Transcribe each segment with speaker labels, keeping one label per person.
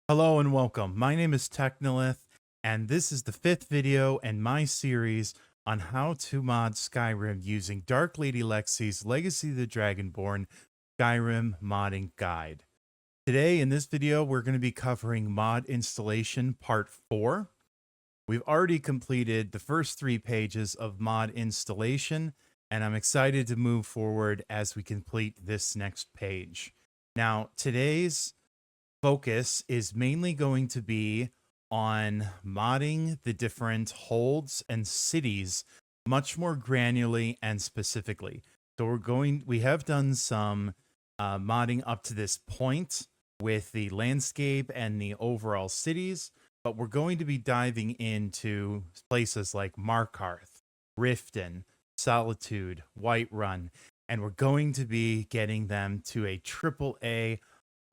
Speaker 1: Hello and welcome. My name is Technolith, and this is the 5th video in my series on how to mod Skyrim using Dark Lady Lexy's Legacy of the Dragonborn Skyrim Modding Guide. Today in this video, we're going to be covering mod installation part 4. We've already completed the first 3 pages of mod installation, and I'm excited to move forward as we complete this next page. Now, today's focus is mainly going to be on modding the different holds and cities much more granularly and specifically. So we have done some modding up to this point with the landscape and the overall cities, but we're going to be diving into places like Markarth, Riften, Solitude, Whiterun, and we're going to be getting them to a AAA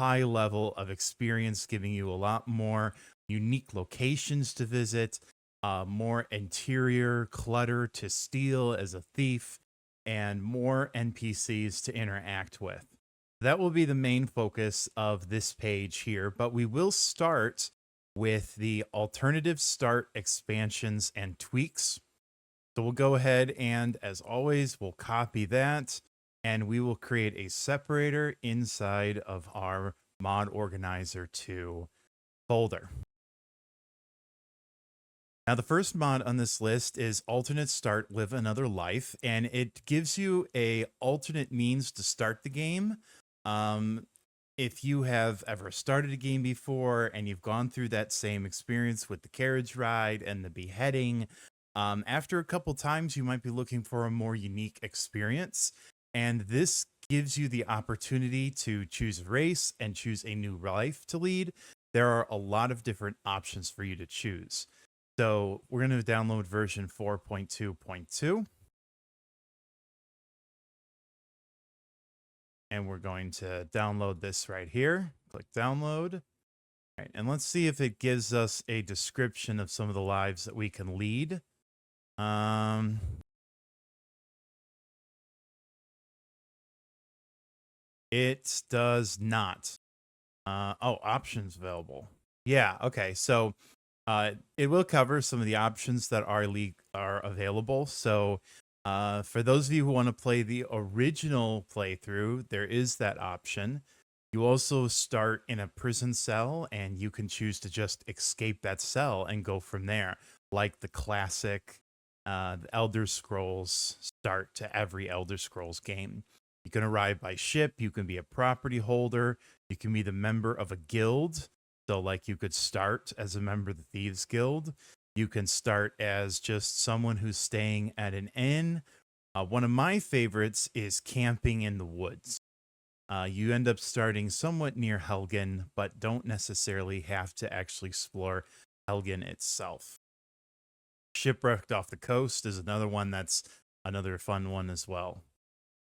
Speaker 1: high level of experience, giving you a lot more unique locations to visit, more interior clutter to steal as a thief, and more NPCs to interact with. That will be the main focus of this page here, but we will start with the alternative start expansions and tweaks. So we'll go ahead and, as always, we'll copy that and we will create a separator inside of our mod organizer 2 folder. Now, the first mod on this list is alternate start live another life, and it gives you a alternate means to start the game. If you have ever started a game before and you've gone through that same experience with the carriage ride and the beheading, after a couple times you might be looking for a more unique experience. And this gives you the opportunity to choose a race and choose a new life to lead. There are a lot of different options for you to choose. So we're going to download version 4.2.2. And we're going to download this right here. Click download. All right, and let's see if it gives us a description of some of the lives that we can lead. It does not. Options available. Yeah, okay. So it will cover some of the options that are available. So for those of you who want to play the original playthrough, there is that option. You also start in a prison cell, and you can choose to just escape that cell and go from there, like the classic the Elder Scrolls start to every Elder Scrolls game. You can arrive by ship, you can be a property holder, you can be the member of a guild. So like you could start as a member of the Thieves Guild. You can start as just someone who's staying at an inn. One of my favorites is camping in the woods. You end up starting somewhat near Helgen, but don't necessarily have to actually explore Helgen itself. Shipwrecked off the coast is another one that's another fun one as well.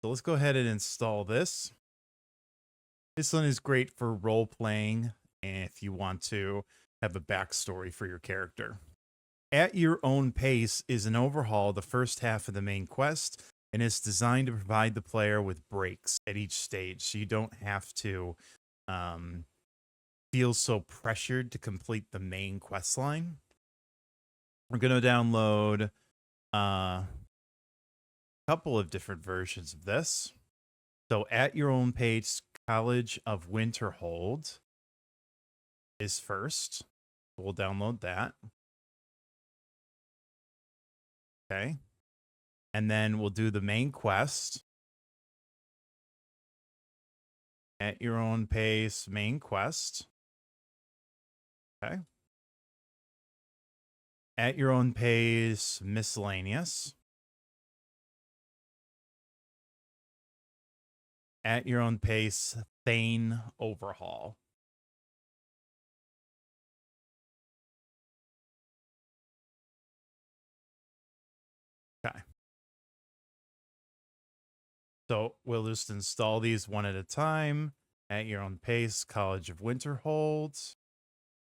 Speaker 1: So let's go ahead and install this. This one is great for role playing and if you want to have a backstory for your character. At Your Own Pace is an overhaul the first half of the main quest, and it's designed to provide the player with breaks at each stage, so you don't have to feel so pressured to complete the main quest line. We're going to download a couple of different versions of this. So At Your Own Pace, College of Winterhold is first. We'll download that. Okay. And then we'll do the main quest. At Your Own Pace, main quest. Okay. At Your Own Pace, miscellaneous. At Your Own Pace, Thane overhaul. Okay. So we'll just install these one at a time. At Your Own Pace, College of Winterhold.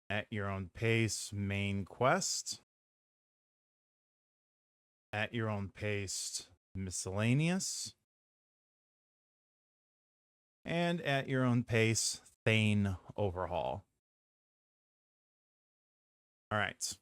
Speaker 1: At Your Own Pace, main quest. At Your Own Pace, miscellaneous. And At Your Own Pace, Thane overhaul. All right.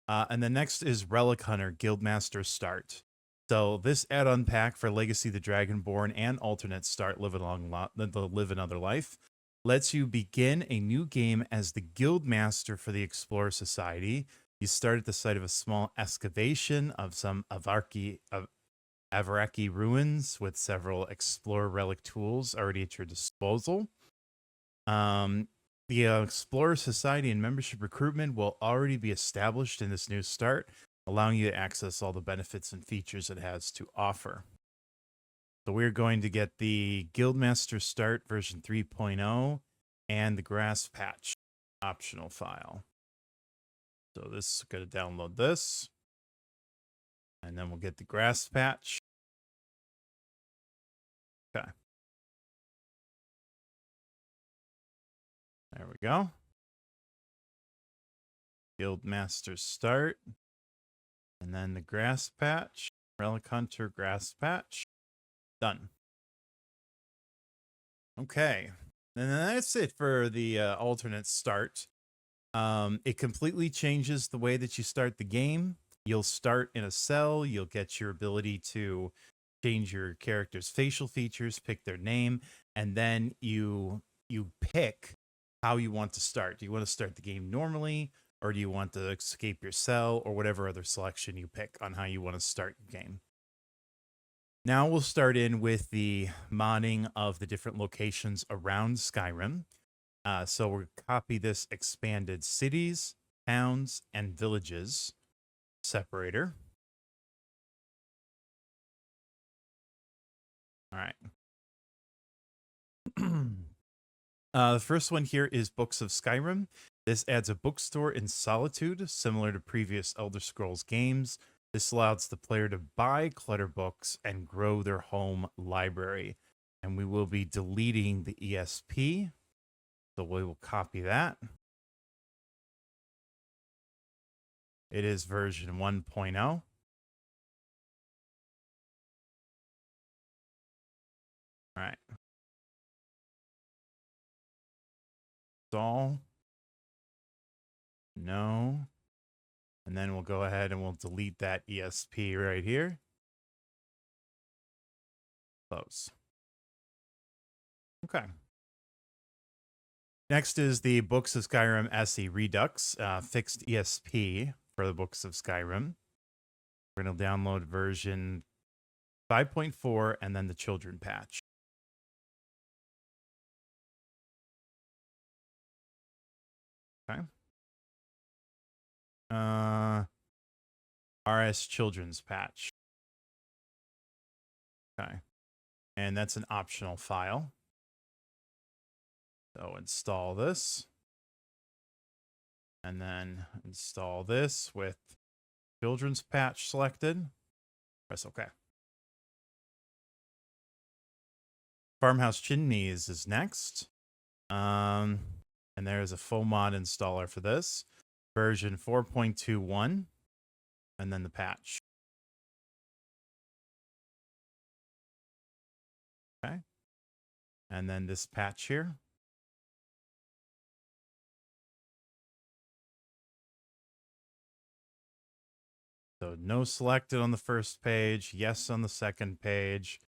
Speaker 1: And the next is Relic Hunter Guildmaster Start. So this add-on pack for Legacy the Dragonborn and Alternate Start Live Another Life lets you begin a new game as the Guildmaster for the Explorer Society. You start at the site of a small excavation of some Avaraki ruins with several Explorer relic tools already at your disposal. The Explorer Society and membership recruitment will already be established in this new start, allowing you to access all the benefits and features it has to offer. So we're going to get the Guildmaster Start version 3.0 and the Grass Patch optional file. So this is going to download this. And then we'll get the Grass Patch. Okay. There we go. Guildmaster Start. And then the Grass Patch. Relic Hunter Grass Patch. Done. Okay. And then that's it for the alternate start. It completely changes the way that you start the game. You'll start in a cell. You'll get your ability to change your character's facial features, pick their name, and then you pick how you want to start. Do you want to start the game normally, or do you want to escape your cell, or whatever other selection you pick on how you want to start your game? Now we'll start in with the modding of the different locations around Skyrim. So we'll copy this expanded cities, towns, and villages separator. All right. The first one here is Books of Skyrim. This adds a bookstore in Solitude, similar to previous Elder Scrolls games. This allows the player to buy clutter books and grow their home library. And we will be deleting the ESP. So we will copy that. It is version 1.0. All right. Install. No. And then we'll go ahead and we'll delete that ESP right here. Close. Okay. Next is the Books of Skyrim SE Redux, fixed ESP for the Books of Skyrim. We're going to download version 5.4 and then the children patch. Okay. RS children's patch. Okay. And that's an optional file. So install this. And then install this with children's patch selected. Press OK. Farmhouse Chimneys is next. And there's a full mod installer for this. Version 4.21. And then the patch. Okay. And then this patch here. So no selected on the first page, yes on the second page,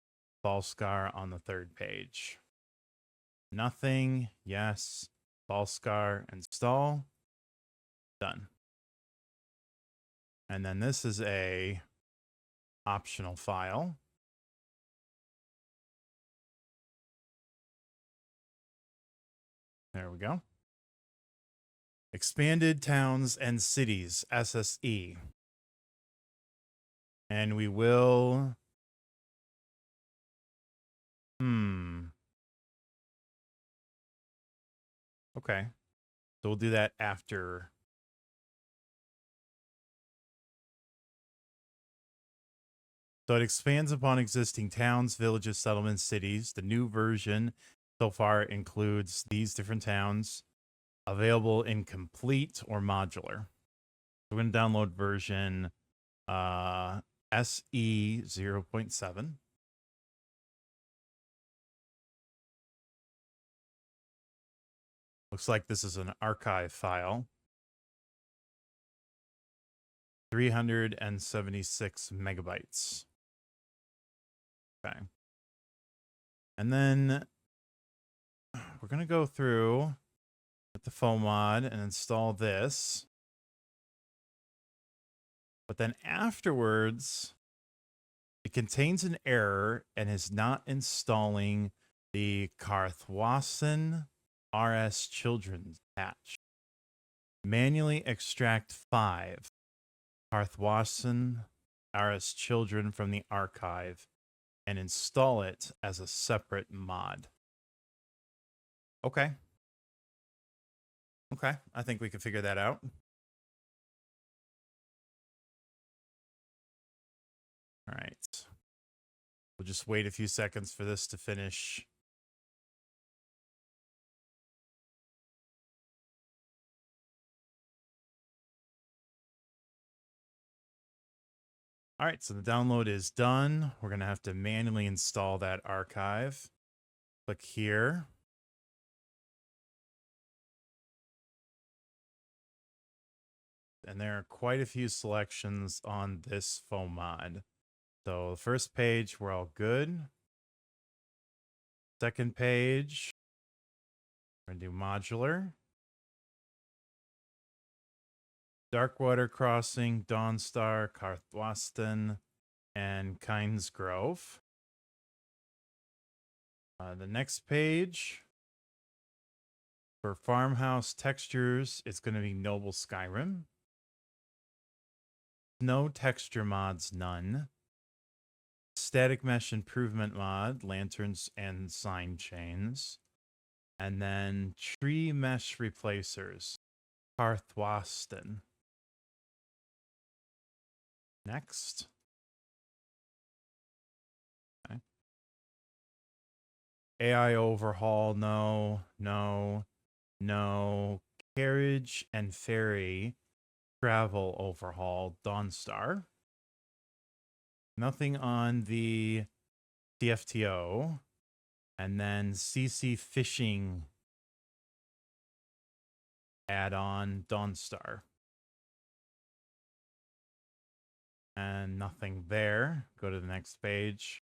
Speaker 1: Falskar on the third page. Nothing, yes, Falskar, install, done. And then this is a optional file. There we go. Expanded Towns and Cities, SSE. And we will... Okay. So we'll do that after. So it expands upon existing towns, villages, settlements, cities. The new version so far includes these different towns, available in complete or modular. We're going to download version SE 0.7. Looks like this is an archive file. 376 megabytes. Okay. And then we're going to go through with the foam mod and install this. But then afterwards, it contains an error and is not installing the Karthwasen RS Children patch. Manually extract 5 Karthwasen RS Children from the archive and install it as a separate mod. Okay. Okay, I think we can figure that out. All right. We'll just wait a few seconds for this to finish. All right, so the download is done. We're going to have to manually install that archive. Click here. And there are quite a few selections on this foam mod. So the first page, we're all good. Second page, we're going to do modular. Darkwater Crossing, Dawnstar, Karthwasen, and Kynes Grove. The next page, for farmhouse textures, it's going to be Noble Skyrim. No texture mods, none. Static mesh improvement mod, lanterns and sign chains. And then tree mesh replacers, Karthwasen. Next. Okay. AI overhaul, no, no, no. Carriage and ferry travel overhaul, Dawnstar. Nothing on the CFTO. And then CC fishing add-on, Dawnstar. And nothing there. Go to the next page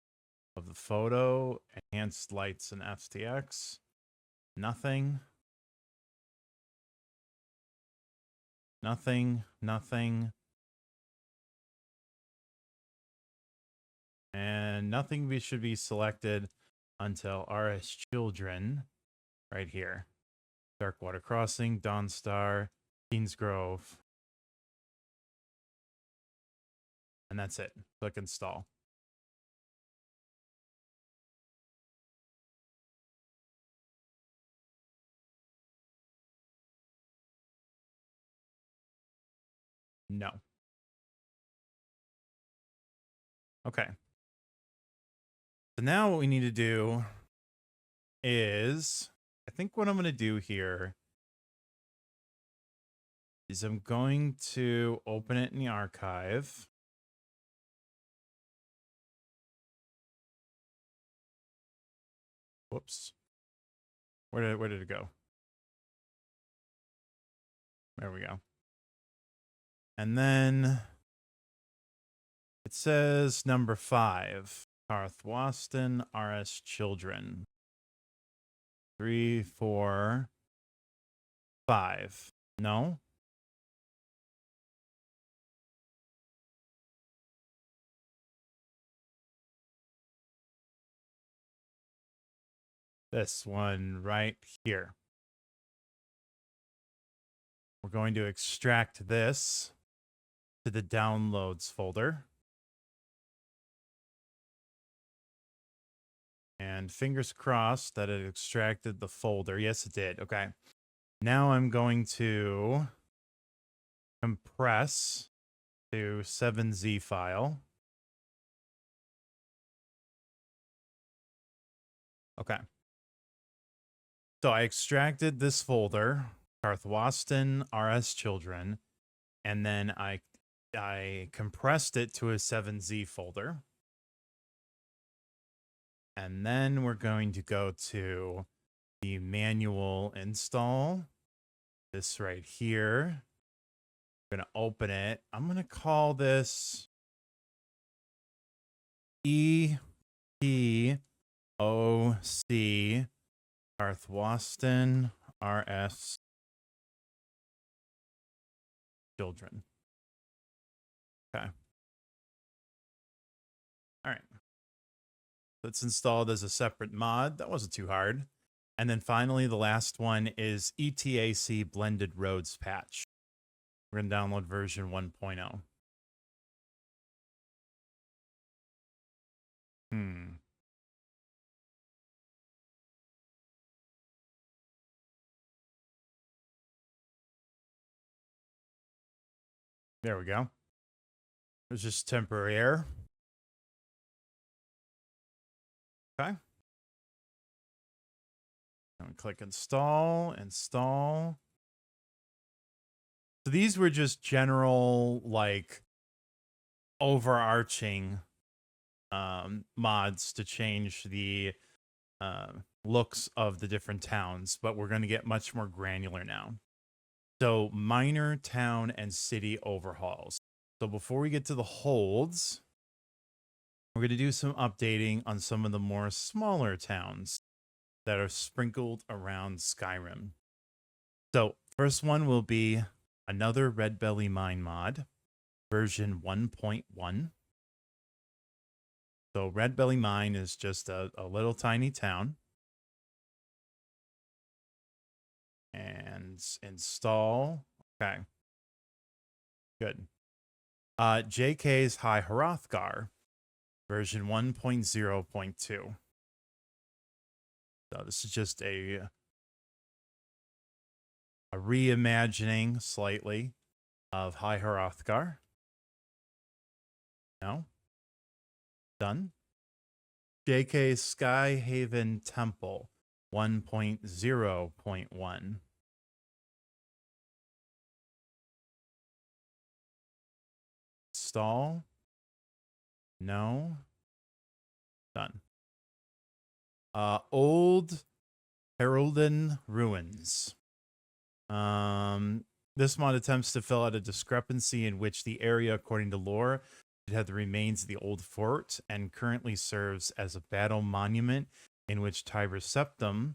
Speaker 1: of the photo. Enhanced lights and FTX. Nothing. Nothing. Nothing. And nothing should be selected until RS Children right here. Darkwater Crossing, Dawnstar, Keen's Grove. And that's it. Click install. No. Okay. So now what we need to do is, I think what I'm going to do here is I'm going to open it in the archive. Whoops. Where did it go? There we go. And then it says number 5, Karthwasen RS Children. 3, 4, 5. No? This one right here. We're going to extract this to the downloads folder. And fingers crossed that it extracted the folder. Yes, it did. Okay. Now I'm going to compress to 7Z file. Okay. So I extracted this folder, Karthwasen RS Children, and then I compressed it to a 7Z folder. And then we're going to go to the manual install. This right here. I'm going to open it. I'm going to call this EPOC Arthwaston RS Children. Okay. All right. So it's installed as a separate mod. That wasn't too hard. And then finally, the last one is ETAC Blended Roads patch. We're going to download version 1.0. There we go. It's just temporary error. Okay. And click install, install. So these were just general, like, overarching mods to change the looks of the different towns, but we're going to get much more granular now. So minor town and city overhauls. So before we get to the holds, we're going to do some updating on some of the more smaller towns that are sprinkled around Skyrim. So first one will be another Red Belly Mine mod, version 1.1. So Red Belly Mine is just a little tiny town. And install. Okay. Good. JK's High Hrothgar, version 1.0.2. So this is just a reimagining slightly of High Hrothgar. No. Done. JK's Skyhaven Temple 1.0.1. Install. No. Done. Old Heraldin Ruins. This mod attempts to fill out a discrepancy in which the area, according to lore, it had the remains of the old fort and currently serves as a battle monument in which Tiber Septim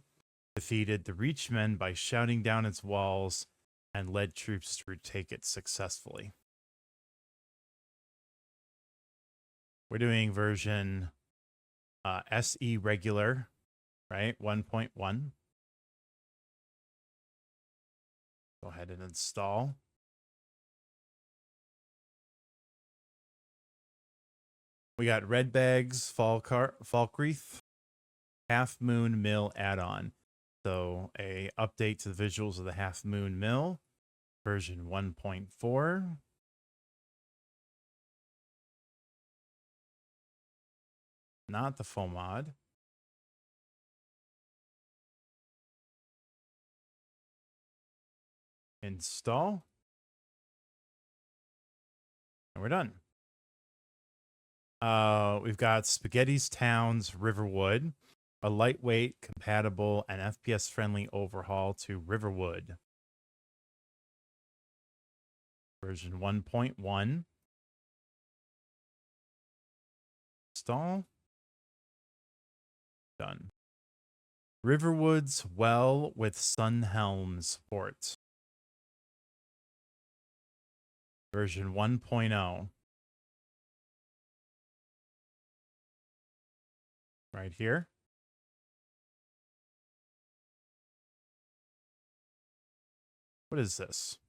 Speaker 1: defeated the Reachmen by shouting down its walls and led troops to retake it successfully. We're doing version SE regular, right? 1.1. Go ahead and install. We got Red Bags, Falkreath, Half Moon Mill add-on. So a update to the visuals of the Half Moon Mill, version 1.4. Not the full mod. Install. And we're done. We've got Spaghetti's Towns Riverwood, a lightweight, compatible, and FPS-friendly overhaul to Riverwood. Version 1.1. Install. Done. Riverwood's Well with Sunhelm support. Version 1.0. Right here. What is this?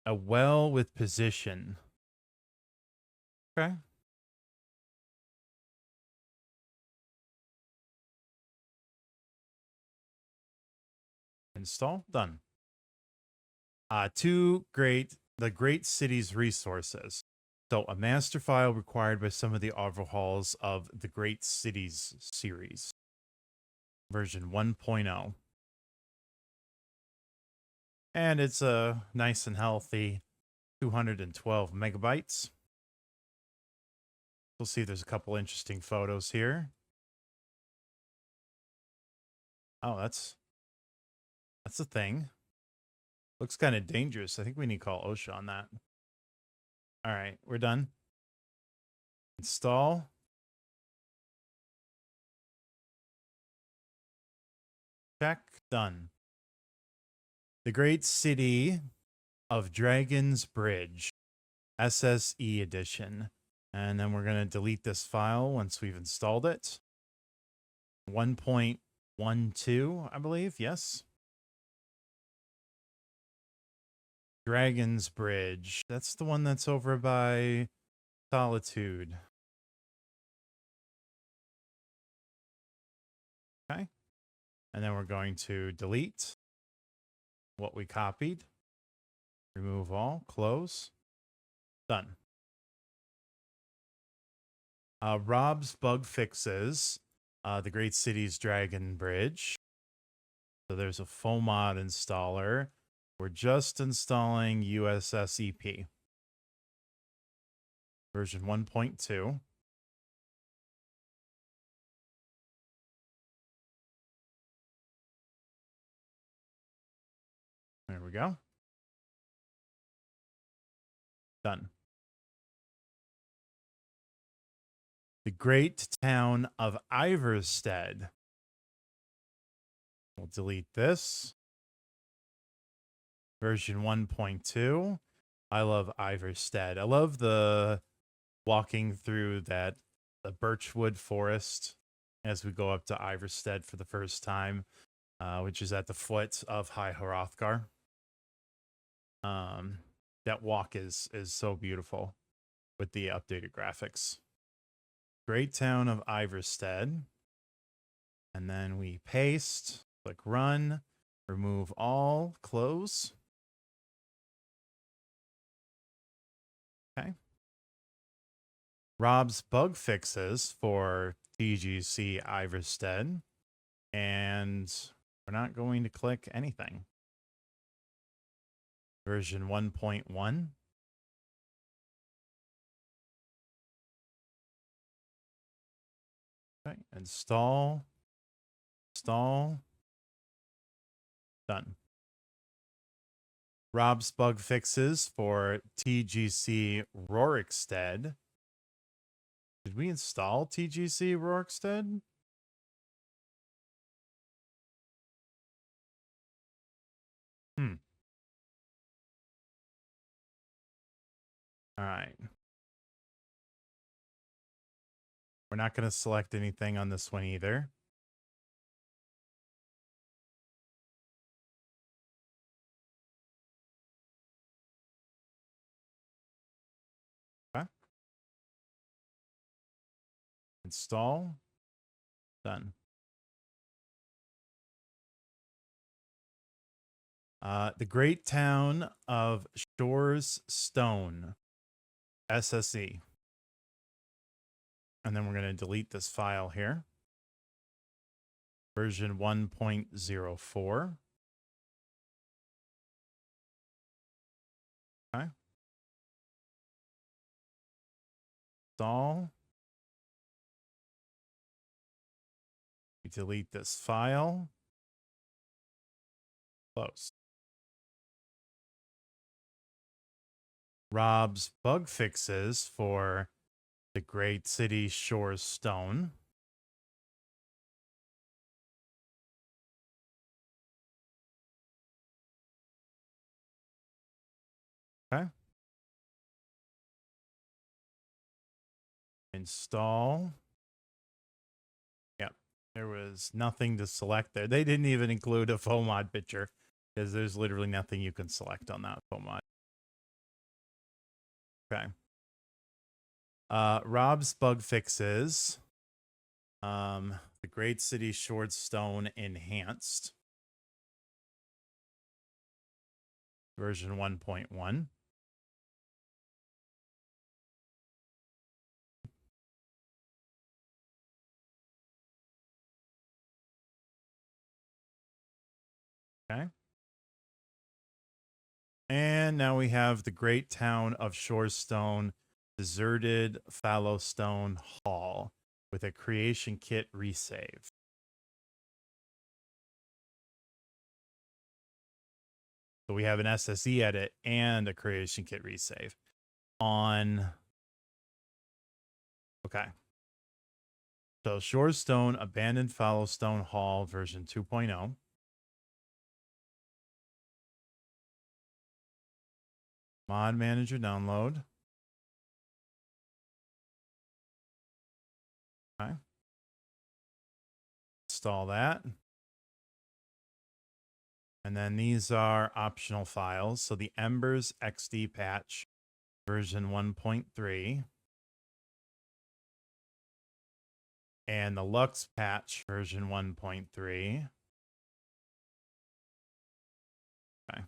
Speaker 1: A well with position. Okay. Install. Done. The great city's resources. So a master file required by some of the overhauls of the Great Cities series. Version 1.0. And it's a nice and healthy 212 megabytes. We'll see there's a couple interesting photos here. Oh, that's a thing. Looks kind of dangerous. I think we need to call OSHA on that. All right, we're done. Install. Check. Done. The Great City of Dragon's Bridge, SSE edition. And then we're going to delete this file once we've installed it. 1.12, I believe. Yes. Dragon's Bridge. That's the one that's over by Solitude. Okay. And then we're going to delete what we copied. Remove all. Close. Done. Rob's bug fixes the Great City's Dragon Bridge. So there's a full mod installer. We're just installing USSEP version 1.2. There we go. Done. The great town of Iverstead. We'll delete this. Version 1.2. I love Iverstead. I love the walking through the birchwood forest as we go up to Iverstead for the first time, which is at the foot of High Hrothgar. That walk is so beautiful with the updated graphics. Great town of Iverstead. And then we paste, click run, remove all, close. Okay. Rob's bug fixes for TGC Iverstead. And we're not going to click anything. Version 1.1. Okay, install. Done. Rob's bug fixes for TGC Rorikstead. Did we install TGC Rorikstead? All right. We're not going to select anything on this one either. Okay. Install. Done. The great town of Shores Stone, SSE. And then we're going to delete this file here. Version 1.04. Okay. Install. We delete this file. Close. Rob's bug fixes for the Great City Shores Stone. Okay. Install. Yep. There was nothing to select there. They didn't even include a FOMOD picture because there's literally nothing you can select on that FOMOD. Okay. Rob's bug fixes. The Great City Short Stone Enhanced. Version 1.1. Okay. And now we have the Great Town of Shorestone Deserted Fallowstone Hall with a creation kit resave. So we have an SSE edit and a creation kit resave on. Okay. So Shorestone Abandoned Fallowstone Hall version 2.0. Mod Manager download. Okay. Install that. And then these are optional files. So the Embers XD patch version 1.3 and the Lux patch version 1.3. Okay.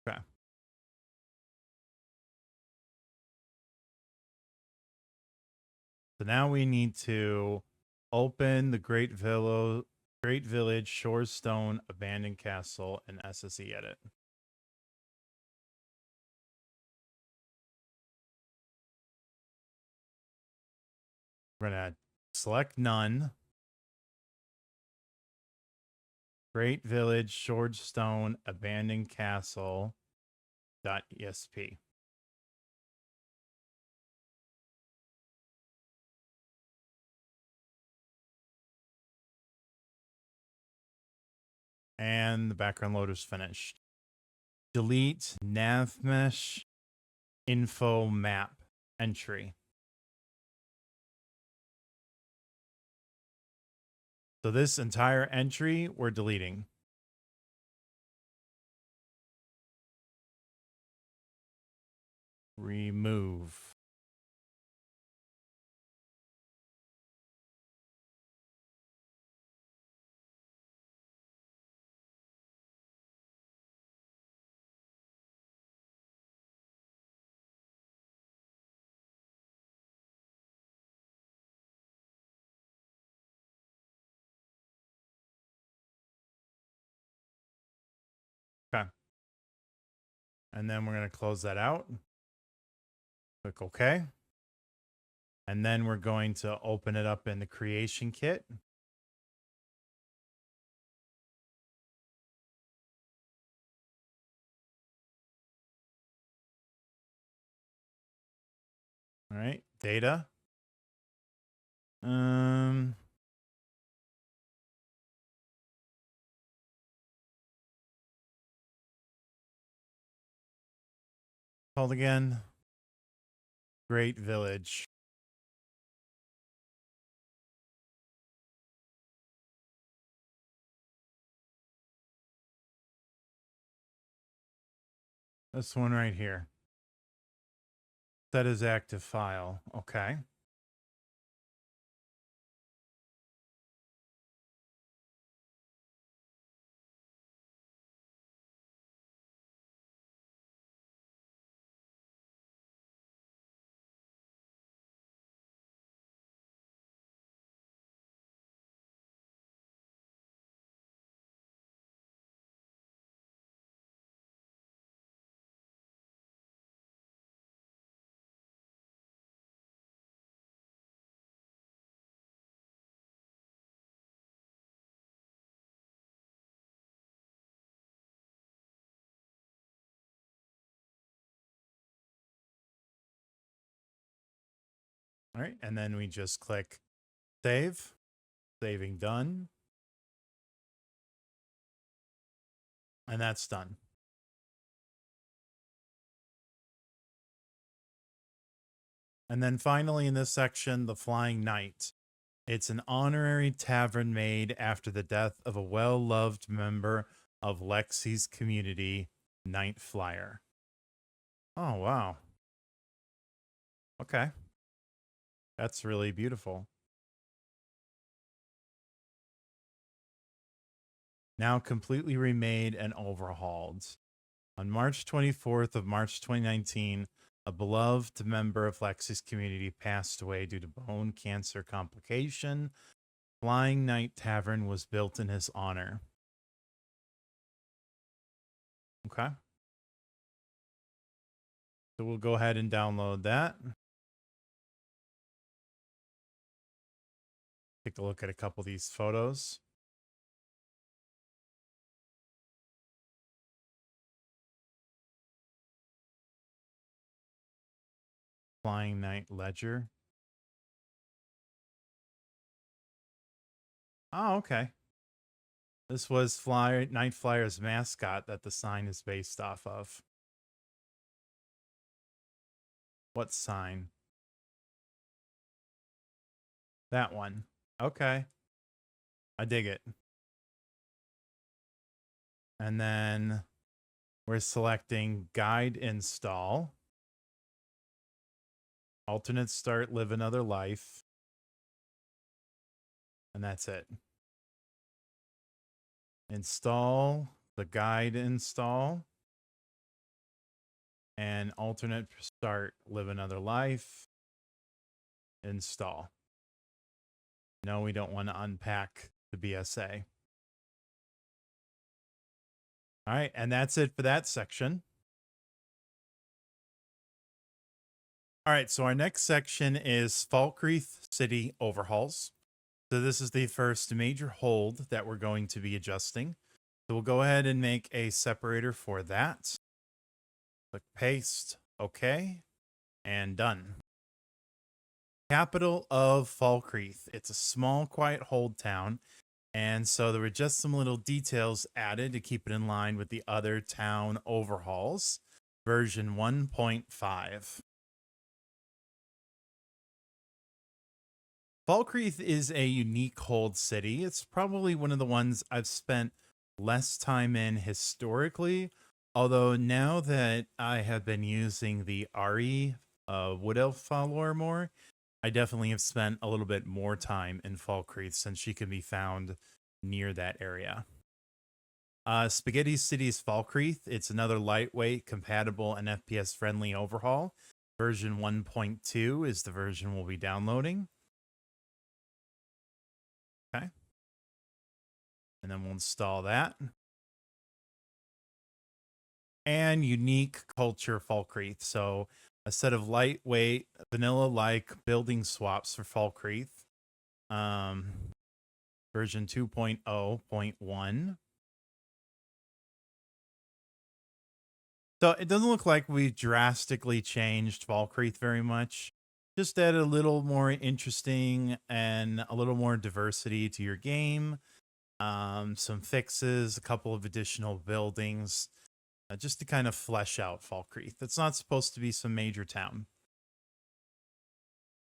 Speaker 1: Okay. So now we need to open the Great Village Shorestone Abandoned Castle and SSE edit. We're going to select none. Great Village Shorestone Abandoned Castle .esp. And the background loader's finished. Delete navmesh info map entry. So this entire entry we're deleting. Remove. Okay. And then we're going to close that out. Click OK. And then we're going to open it up in the creation kit. All right, data. Called again. Great Village. This one right here. Set as active file. Okay. All right. And then we just click save. Saving done. And that's done. And then finally in this section, the Flying Knight. It's an honorary tavern made after the death of a well-loved member of Lexy's community, Night Flyer. Oh, wow. Okay. That's really beautiful. Now completely remade and overhauled. On March 24th of March 2019, a beloved member of Lexy's community passed away due to bone cancer complication. Flying Knight Tavern was built in his honor. Okay. So we'll go ahead and download that. Take a look at a couple of these photos. Flying Knight Ledger. Oh, okay. This was Night Flyer's mascot that the sign is based off of. What sign? That one. Okay. I dig it. And then we're selecting Guide Install. Alternate Start, Live Another Life. And that's it. Install the guide install. And alternate start, live another life. Install. No, we don't want to unpack the BSA. All right, and that's it for that section. All right, so our next section is Falkreath City Overhauls. So this is the first major hold that we're going to be adjusting. So we'll go ahead and make a separator for that. Click paste, okay, and done. Capital of Falkreath. It's a small, quiet hold town. And so there were just some little details added to keep it in line with the other town overhauls, version 1.5. Falkreath is a unique hold city. It's probably one of the ones I've spent less time in historically, although now that I have been using the RE Wood Elf follower more, I definitely have spent a little bit more time in Falkreath since she can be found near that area. Spaghetti City's Falkreath. It's another lightweight, compatible, and FPS friendly overhaul. Version 1.2 is the version we'll be downloading. Okay. And then we'll install that. And unique culture Falkreath. So a set of lightweight, vanilla-like building swaps for Falkreath. Version 2.0.1. So it doesn't look like we've drastically changed Falkreath very much. Just add a little more interesting and a little more diversity to your game. Some fixes, a couple of additional buildings, just to kind of flesh out Falkreath. It's not supposed to be some major town.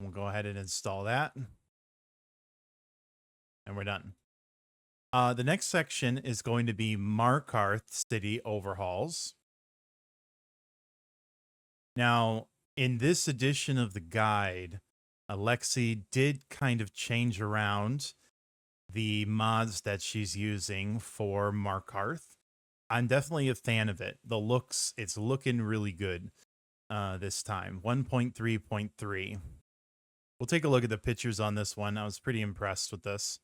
Speaker 1: We'll go ahead and install that. And we're done. The next section is going to be Markarth City Overhauls. Now, in this edition of the guide, Lexy did kind of change around the mods that she's using for Markarth. I'm definitely a fan of it. It's looking really good this time. 1.3.3. We'll take a look at the pictures on this one. I was pretty impressed with this.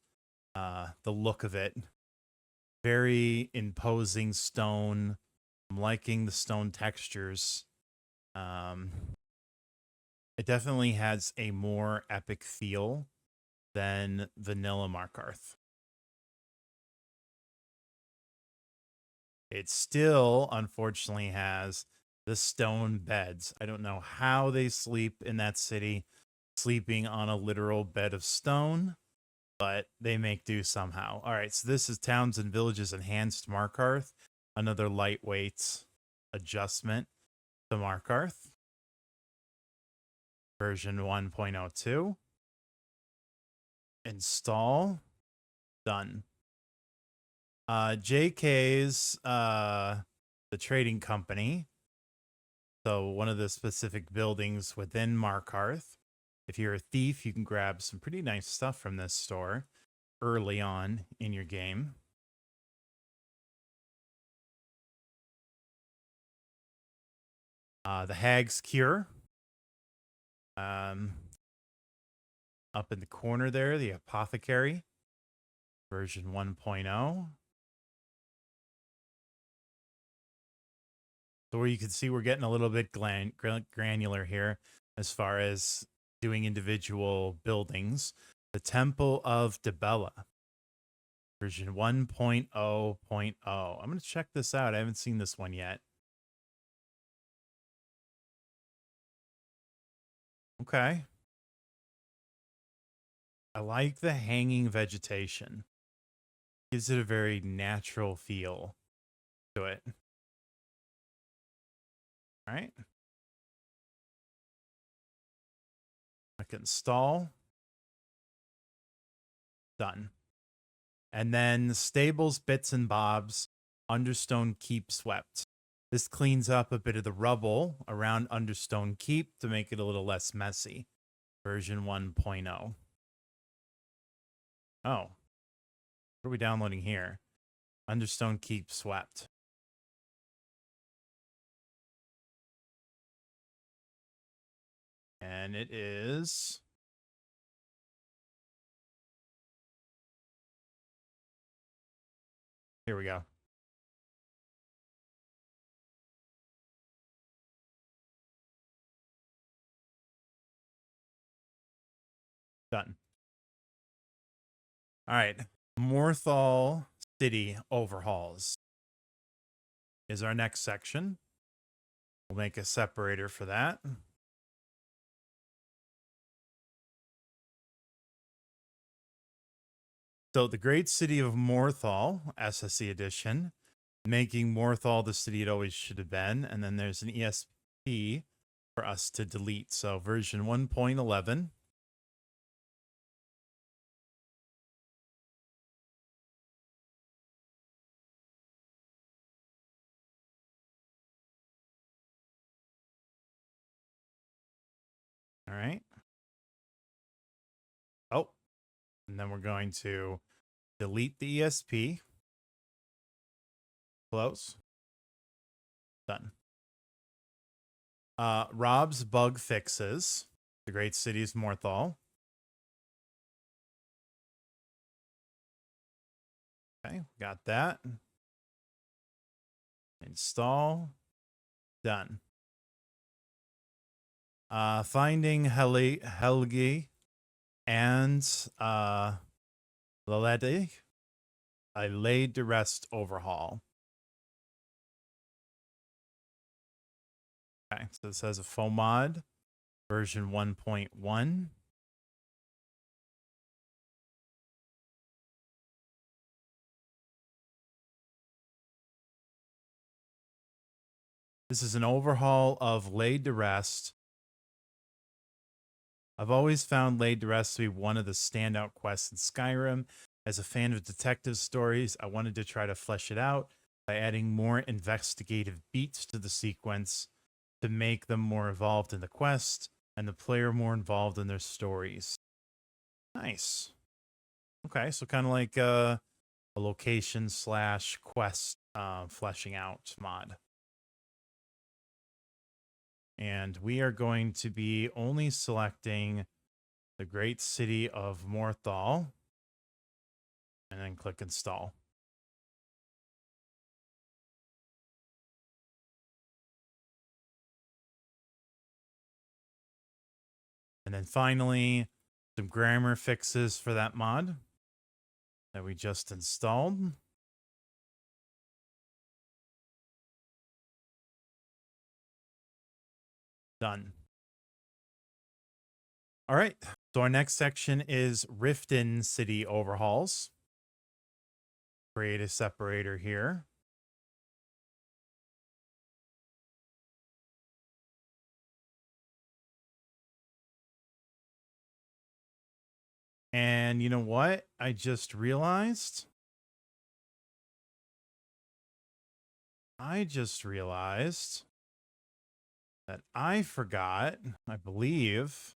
Speaker 1: The look of it. Very imposing stone. I'm liking the stone textures. It definitely has a more epic feel than vanilla Markarth. It still, unfortunately, has the stone beds. I don't know how they sleep in that city, sleeping on a literal bed of stone, but they make do somehow. All right, so this is Towns and Villages Enhanced Markarth, another lightweight adjustment to Markarth. Version 1.02. Install. Done. JK's the trading company. So one of the specific buildings within Markarth. If you're a thief, you can grab some pretty nice stuff from this store early on in your game. The Hag's Cure. Up in the corner there, the Apothecary. Version 1.0. So where you can see we're getting a little bit granular here as far as doing individual buildings. The Temple of Dibella, version 1.0.0. I'm going to check this out. I haven't seen this one yet. Okay. I like the hanging vegetation. Gives it a very natural feel to it. All right. I can install. Done. And then stables, bits and bobs, Understone Keep swept. This cleans up a bit of the rubble around Understone Keep to make it a little less messy. Version 1.0. Oh. What are we downloading here? Understone Keep swept. And it is... Here we go. Done. All right. Morthal City Overhauls is our next section. We'll make a separator for that. So the great city of Morthal, SSE edition, making Morthal the city it always should have been. And then there's an ESP for us to delete. So version 1.11. All right. Oh, and then we're going to delete the ESP. Close. Done. Rob's bug fixes. The great city is Morthal. Okay, got that. Install. Done. Finding Helgi and LOTD, a laid to rest overhaul. Okay, so it says a foam mod, version 1.1. This is an overhaul of Laid to Rest. I've always found Laid to Rest to be one of the standout quests in Skyrim. As a fan of detective stories, I wanted to try to flesh it out by adding more investigative beats to the sequence to make them more involved in the quest and the player more involved in their stories. Nice. Okay, so kind of like a location / quest fleshing out mod. And we are going to be only selecting the great city of Morthal. And then click install. And then finally, some grammar fixes for that mod that we just installed. Done. All right, so our next section is Riften City Overhauls. Create a separator here. And you know what? I just realized. That I forgot, I believe.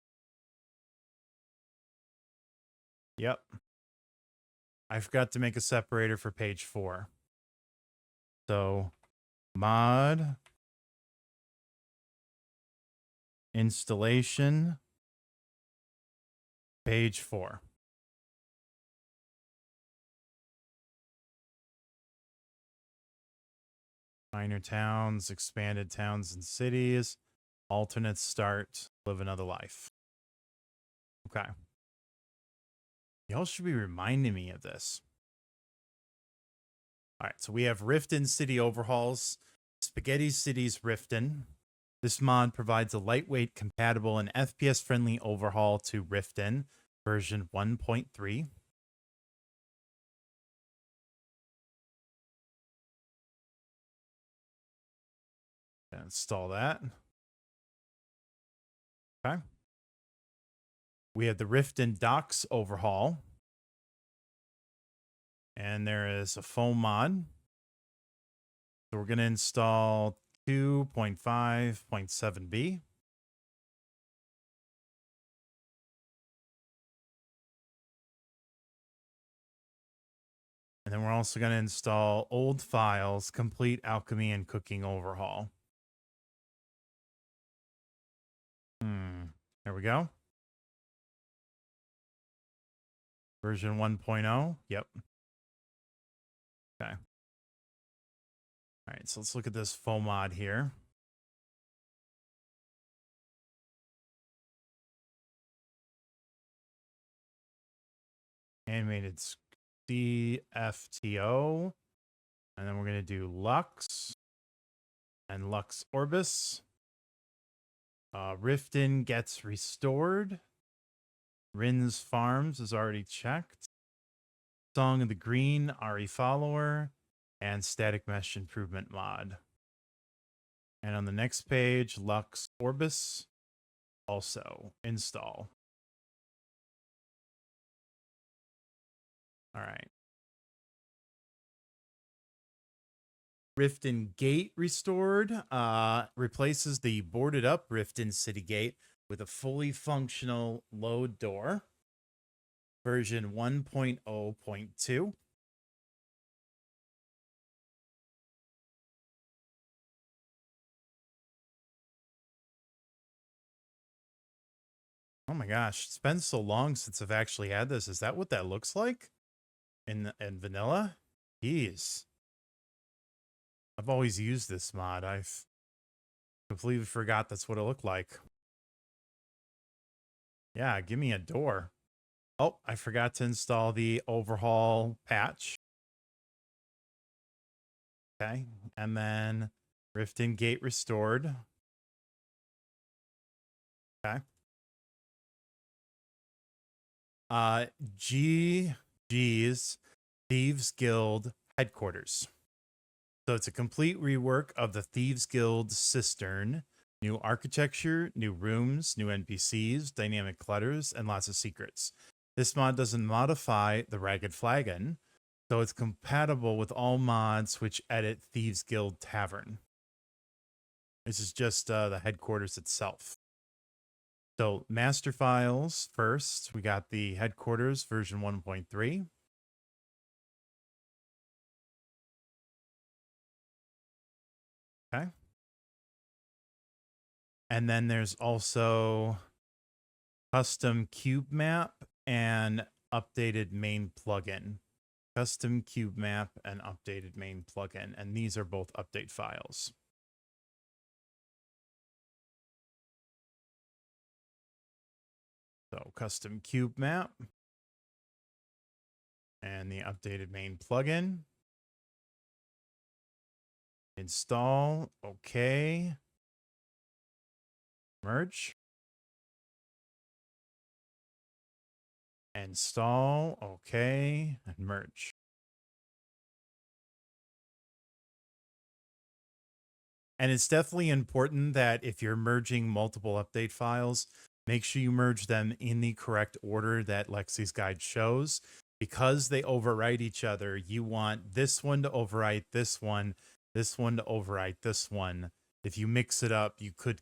Speaker 1: Yep. I forgot to make a separator for page 4. So mod installation page 4. Minor towns, expanded towns and cities, alternate start, live another life. Okay. Y'all should be reminding me of this. All right, so we have Riften City Overhauls, Spaghetti Cities Riften. This mod provides a lightweight, compatible, and FPS-friendly overhaul to Riften version 1.3. Install that. Okay. We have the Riften Docks overhaul. And there is a foam mod. So we're going to install 2.5.7b. And then we're also going to install old files, complete alchemy and cooking overhaul. There we go. Version 1.0. Yep. Okay. All right, so let's look at this foam mod here. Animated CFTO. And then we're going to do Lux and Lux Orbis. Riften gets restored. Rin's Farms is already checked. Song of the Green, RE Follower, and Static Mesh Improvement mod. And on the next page, Lux Orbis, also install. All right. Riften Gate restored, replaces the boarded up Riften City Gate with a fully functional load door. Version 1.0.2. Oh my gosh, it's been so long since I've actually had this. Is that what that looks like in vanilla? Jeez. I've always used this mod. I've completely forgot that's what it looked like. Yeah, give me a door. Oh, I forgot to install the overhaul patch. Okay, and then Riften Gate restored. Okay. GG's Thieves Guild headquarters. So it's a complete rework of the Thieves Guild cistern. New architecture, new rooms, new NPCs, dynamic clutters, and lots of secrets. This mod doesn't modify the Ragged Flagon, so it's compatible with all mods which edit Thieves Guild Tavern. This is just the headquarters itself. So master files first, we got the headquarters version 1.3. Okay. And then there's also custom cube map and updated main plugin. Custom cube map and updated main plugin. And these are both update files. So custom cube map and the updated main plugin. Install. Okay. Merge. Install. Okay. And merge. And it's definitely important that if you're merging multiple update files, make sure you merge them in the correct order that Lexy's guide shows. Because they overwrite each other, you want this one to overwrite this one to overwrite this one. If you mix it up, you could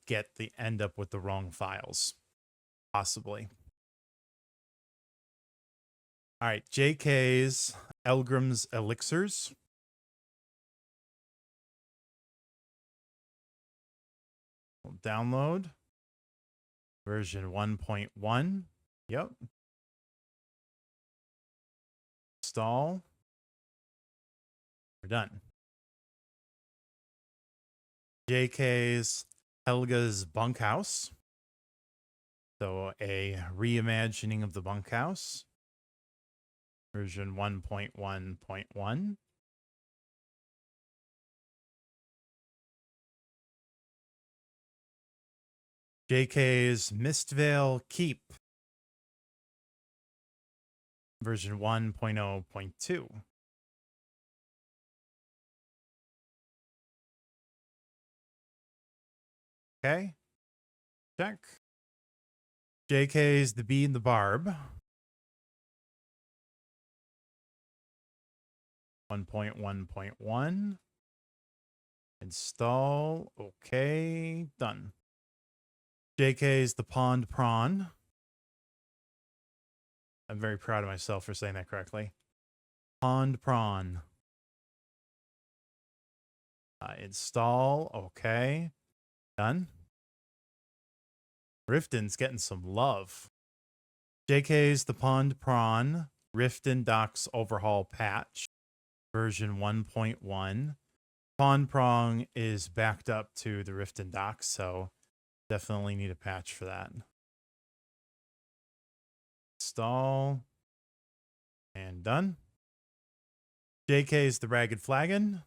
Speaker 1: end up with the wrong files. Possibly. All right, JK's Elgrim's Elixirs. We'll download. Version 1.1. Yep. Install. We're done. JK's Helga's bunkhouse. So a reimagining of the bunkhouse. Version 1.1.1. JK's Mistvale Keep. Version 1.0.2. Okay. Check. JK's The Bee and the Barb. 1.1.1. Install. Okay. Done. JK's The Pond Prawn. I'm very proud of myself for saying that correctly. Pond Prawn. Install. Okay. Done. Riften's getting some love. JK's The Pond Prawn. Riften Docks Overhaul Patch. Version 1.1. Pond Prawn is backed up to the Riften Docks, so definitely need a patch for that. Install. And done. JK's The Ragged Flagon.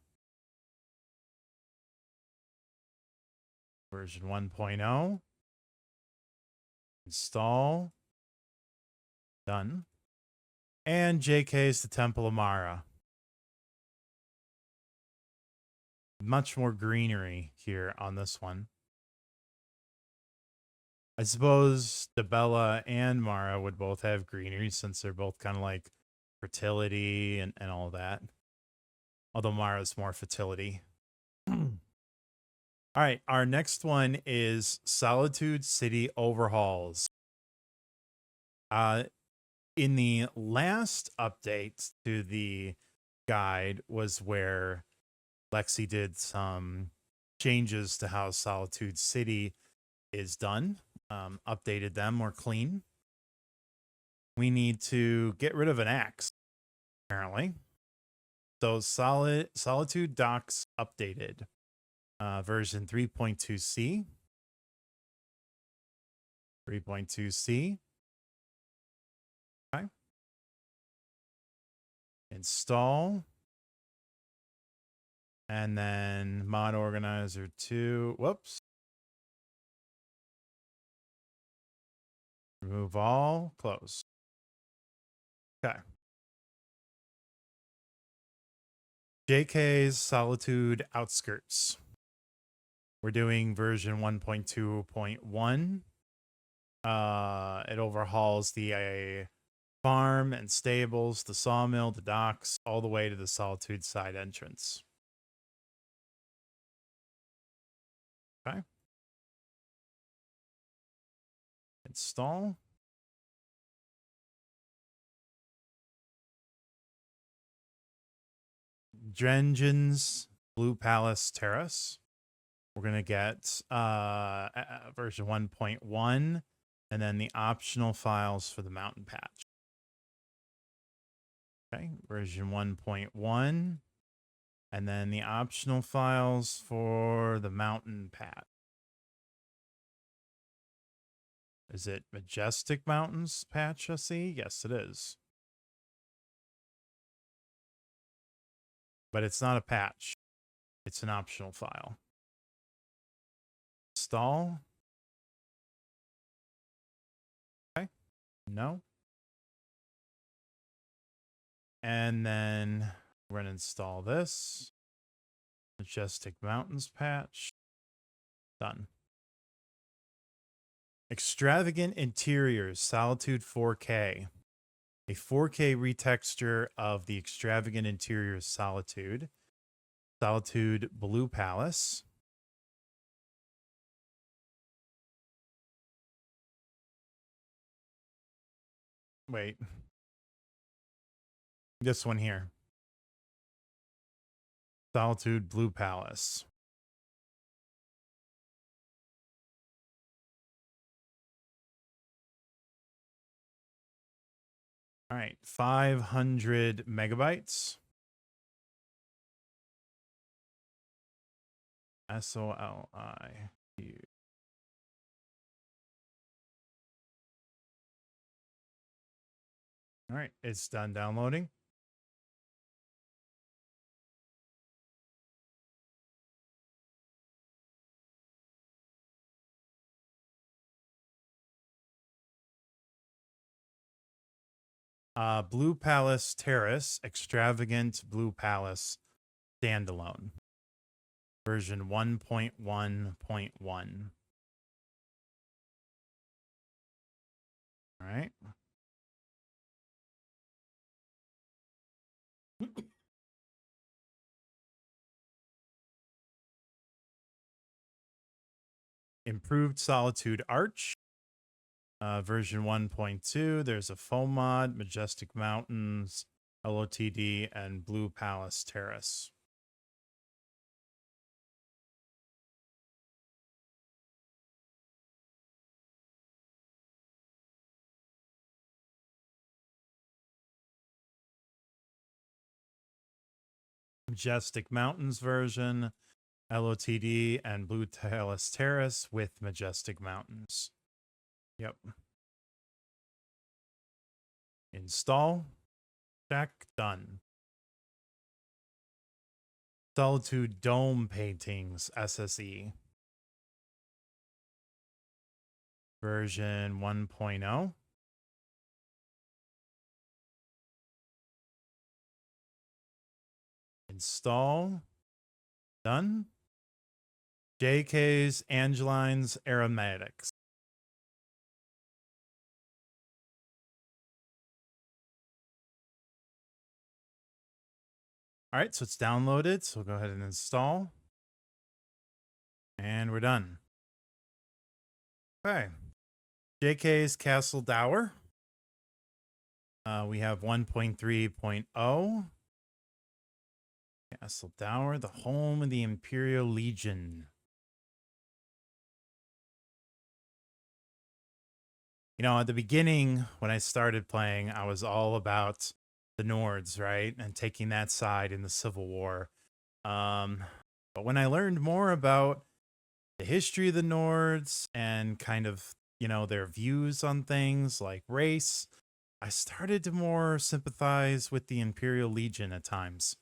Speaker 1: Version 1.0. Install. Done. And JK's The Temple of Mara. Much more greenery here on this one. I suppose Debella and Mara would both have greenery since they're both kind of like fertility and all that. Although Mara's more fertility. All right, our next one is Solitude City Overhauls. In the last update to the guide was where Lexy did some changes to how Solitude City is done, updated them more clean. We need to get rid of an axe, apparently. So Solitude Docks updated, version 3.2c. 3.2c. Okay. Install. And then mod organizer 2. Whoops. Remove all. Close. Okay. JK's Solitude Outskirts. We're doing version 1.2.1. It overhauls the farm and stables, the sawmill, the docks, all the way to the Solitude side entrance. Okay. Install. Drengen's Blue Palace Terrace. We're going to get version 1.1 and then the optional files for the mountain patch. Okay, version 1.1 and then the optional files for the mountain patch. Is it Majestic Mountains patch, I see? Yes, it is. But it's not a patch. It's an optional file. Install. Okay. No. And then we're going to install this. Majestic Mountains patch. Done. Extravagant Interiors, Solitude 4K. A 4K retexture of the Extravagant Interiors Solitude. Solitude Blue Palace. Wait. This one here. Solitude Blue Palace. All right, 500 megabytes. Soliu. All right, it's done downloading. Blue Palace Terrace, Extravagant Blue Palace Standalone. Version 1.1.1. All right. Improved Solitude Arch. Version 1.2. There's a foam mod, Majestic Mountains, LOTD, and Blue Palace Terrace. Majestic Mountains version, LOTD, and Blue Palace Terrace with Majestic Mountains. Yep. Install. Check. Done. Solitude Dome Paintings, SSE. Version 1.0. Install. Done. JK's Angeline's Aromatics. All right, so it's downloaded. So we'll go ahead and install. And we're done. Okay. JK's Castle Dower. We have 1.3.0. Castle Dower, the home of the Imperial Legion. You know, at the beginning, when I started playing, I was all about the Nords, right? And taking that side in the Civil War. But when I learned more about the history of the Nords and kind of, you know, their views on things like race, I started to more sympathize with the Imperial Legion at times.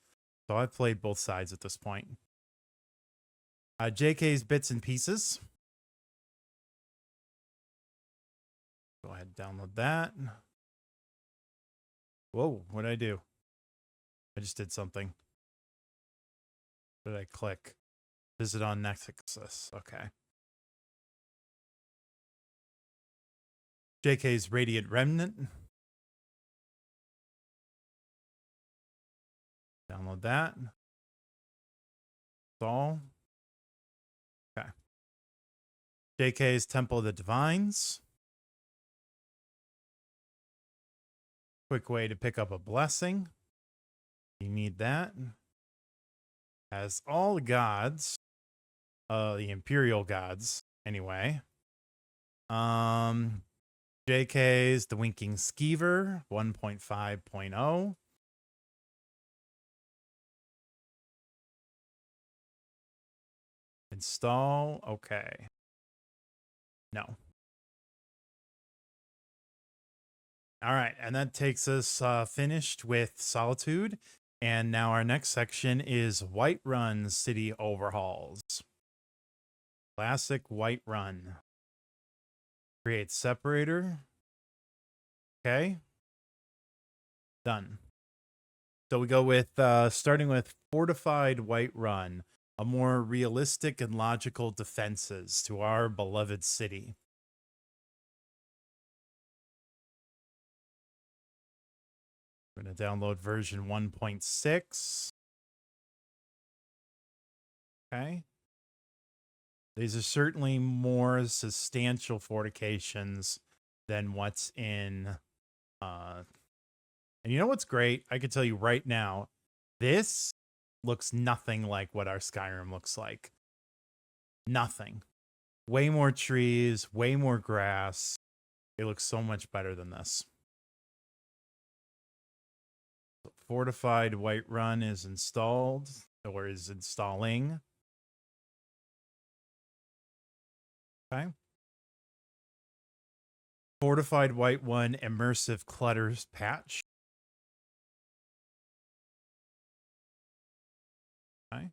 Speaker 1: So I've played both sides at this point. JK's Bits and Pieces. Go ahead and download that. Whoa, what did I do? I just did something. What did I click? Visit on Nexus. Okay. JK's Radiant Remnant. Download that. Install. Okay. JK's Temple of the Divines. Quick way to pick up a blessing. You need that. As all the gods, the Imperial gods, anyway. JK's The Winking Skeever 1.5.0. Install. Okay. No. All right. And that takes us finished with Solitude. And now our next section is Whiterun City Overhauls. Classic Whiterun. Create separator. Okay. Done. So we go with starting with Fortified Whiterun, a more realistic and logical defenses to our beloved city. I'm going to download version 1.6. Okay. These are certainly more substantial fortifications than what's in. And you know what's great? I can tell you right now, this looks nothing like what our Skyrim looks like. Nothing. Way more trees, way more grass. It looks so much better than this. Fortified Whiterun is installed, or is installing. Okay. Fortified Whiterun immersive clutters patch. Okay.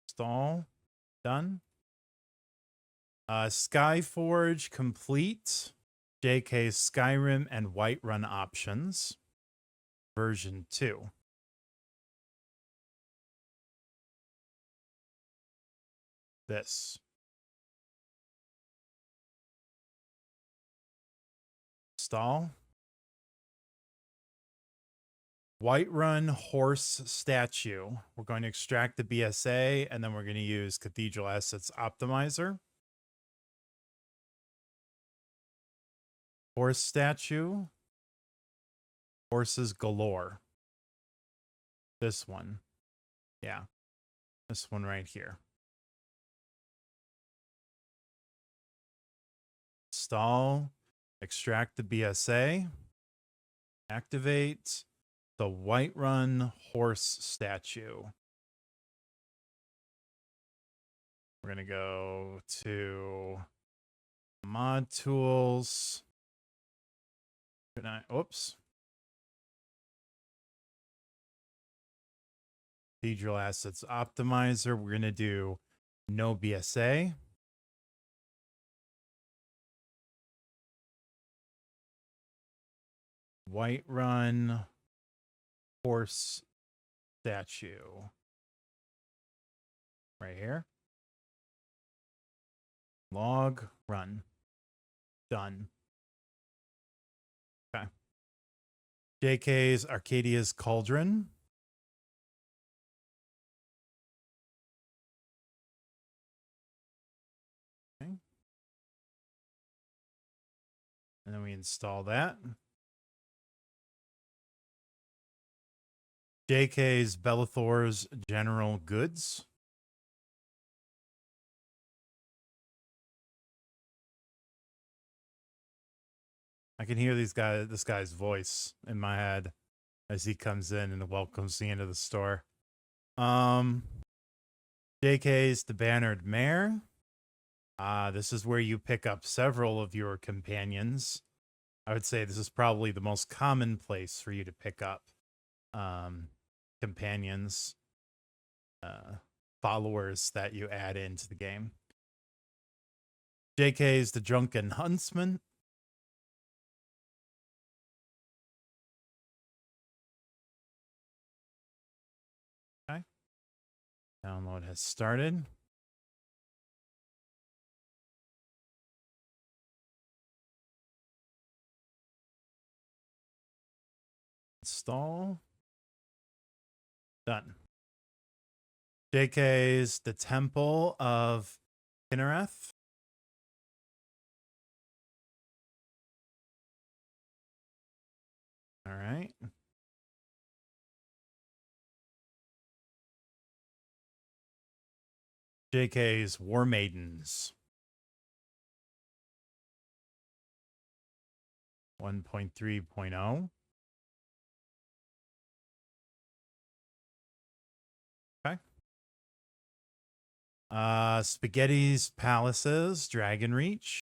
Speaker 1: Install. Done. Skyforge complete. JK Skyrim and Whiterun options. Version 2. This. Install. Whiterun horse statue. We're going to extract the BSA and then we're going to use Cathedral Assets Optimizer. Horse statue. Horses galore. This one. Yeah. This one right here. Install. Extract the BSA. Activate the Whiterun horse statue. We're going to go to mod tools. Oops. Cathedral Assets Optimizer. We're going to do no BSA. Whiterun horse statue. Right here. Log run. Done. Okay. JK's Arcadia's Cauldron. Okay. And then we install that. JK's Bellathor's General Goods. I can hear this guy's voice in my head as he comes in and welcomes me into the store. JK's The Bannered Mare. This is where you pick up several of your companions. I would say this is probably the most common place for you to pick up companions, followers that you add into the game. JK's The Drunken Huntsman. Okay. Download has started. Install. Done. JK's The Temple of Kinnereth. All right. JK's War Maidens. 1.3.0. Okay. Spaghetti's Palaces, Dragon Reach.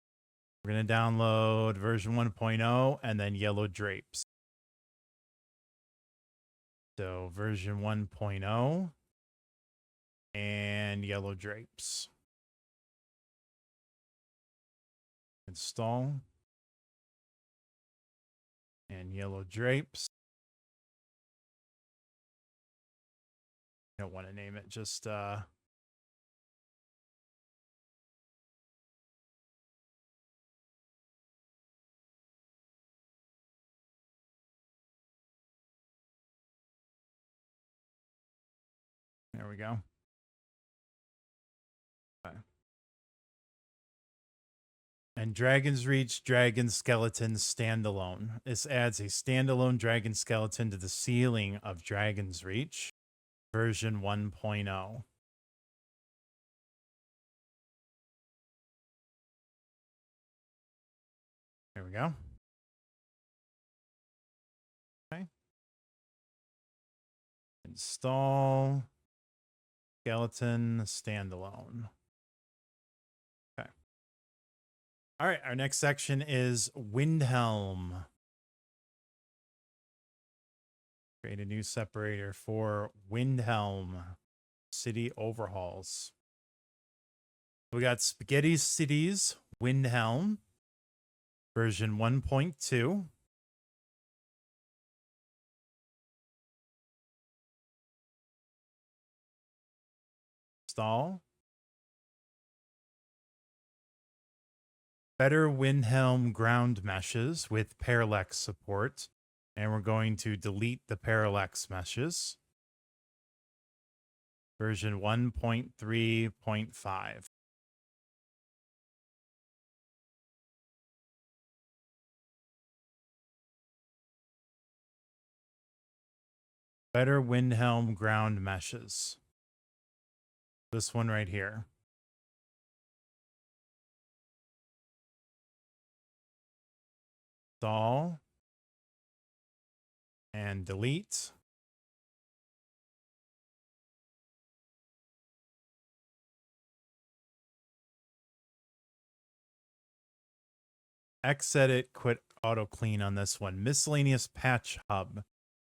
Speaker 1: We're going to download version 1.0 and then Yellow Drapes. So version 1.0 and Yellow Drapes. Install. And Yellow Drapes. I don't want to name it, just there we go. Okay. And Dragon's Reach Dragon Skeleton Standalone. This adds a standalone dragon skeleton to the ceiling of Dragon's Reach, version 1.0. There we go. Okay. Install. Skeleton standalone. Okay. All right, our next section is Windhelm. Create a new separator for Windhelm City Overhauls. We got Spaghetti Cities Windhelm version 1.2. Install. Better Windhelm ground meshes with parallax support. And we're going to delete the parallax meshes. Version 1.3.5. Better Windhelm ground meshes. This one right here. Install. And delete. Xedit, quit auto clean on this one. Miscellaneous patch hub.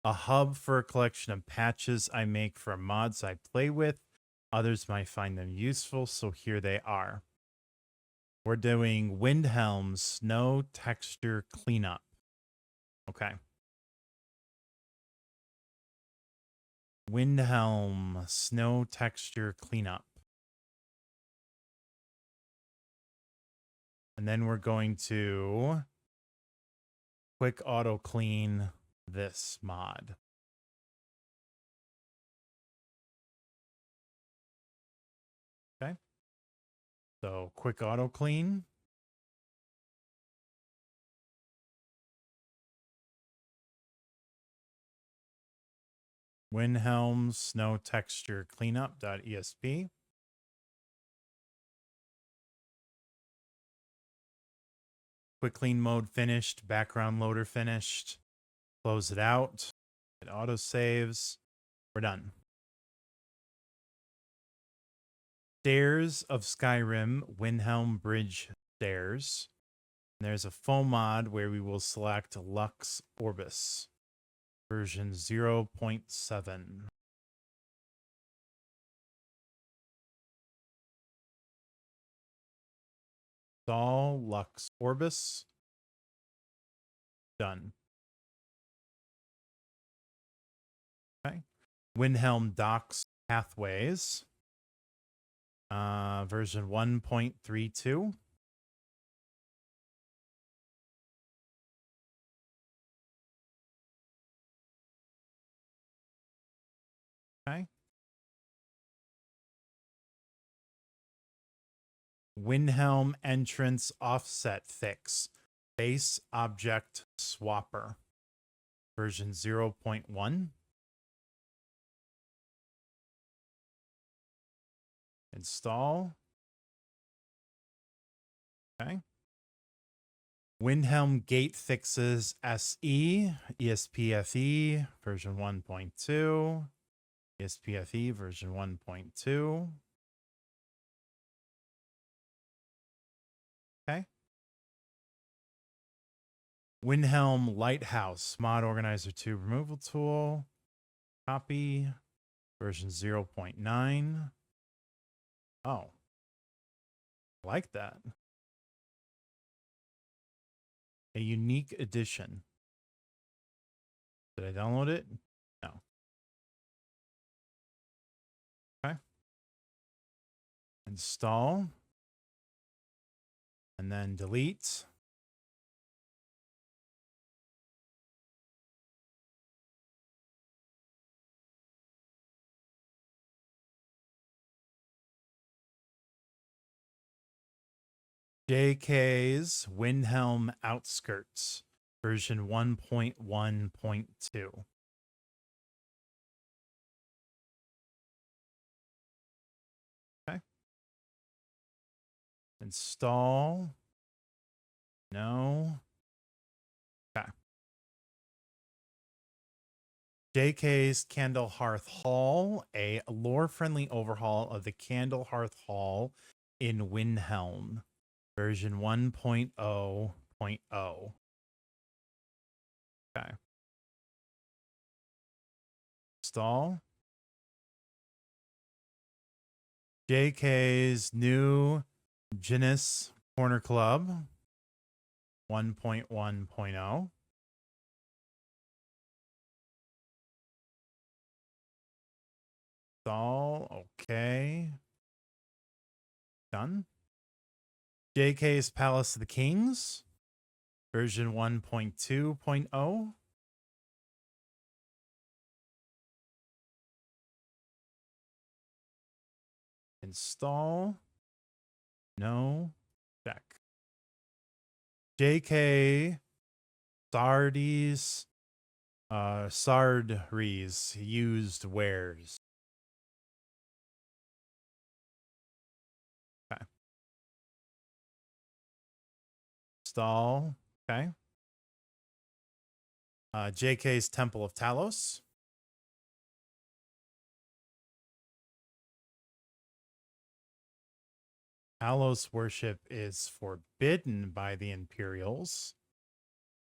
Speaker 1: A hub for a collection of patches I make for mods I play with. Others might find them useful, so here they are. We're doing Windhelm Snow Texture Cleanup. Okay. Windhelm Snow Texture Cleanup. And then we're going to quick auto clean this mod. Okay. So quick auto clean. Windhelm Snow Texture Cleanup.esp. Quick clean mode finished. Background loader finished. Close it out. It auto saves. We're done. Stairs of Skyrim Windhelm Bridge Stairs. And there's a foam mod where we will select Lux Orbis version 0.7. Install Lux Orbis. Done. Okay. Windhelm Docks Pathways. Version 1.32. Okay. Windhelm Entrance Offset Fix. Base Object Swapper. Version 0.1. Install. Okay. Windhelm Gate Fixes SE, ESPFE, version 1.2. ESPFE, version 1.2. Okay. Windhelm Lighthouse Mod Organizer 2 Removal Tool. Copy. Version 0.9. Oh. I like that. A unique edition. Did I download it? No. Okay. Install. And then delete. JK's Windhelm Outskirts, version 1.1.2. Okay. Install. No. Okay. JK's Candle Hearth Hall, a lore-friendly overhaul of the Candle Hearth Hall in Windhelm, version 1.0.0. Okay. Install. JK's new Genus Corner Club 1.1.0. Install. Okay. Done. JK's Palace of the Kings, version 1.2.0. Install. No. Check. JK Sardes Sardries used wares. Okay. Install. Okay. JK's Temple of Talos. Talos worship is forbidden by the Imperials,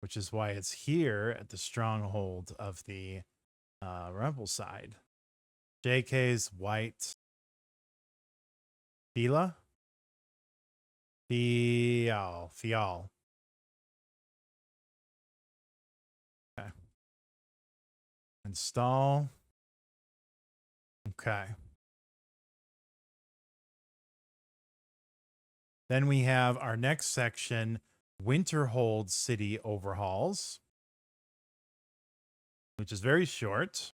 Speaker 1: which is why it's here at the stronghold of the rebel side. JK's White Fila? Fial. Okay. Install. Okay. Then we have our next section, Winterhold City Overhauls, which is very short.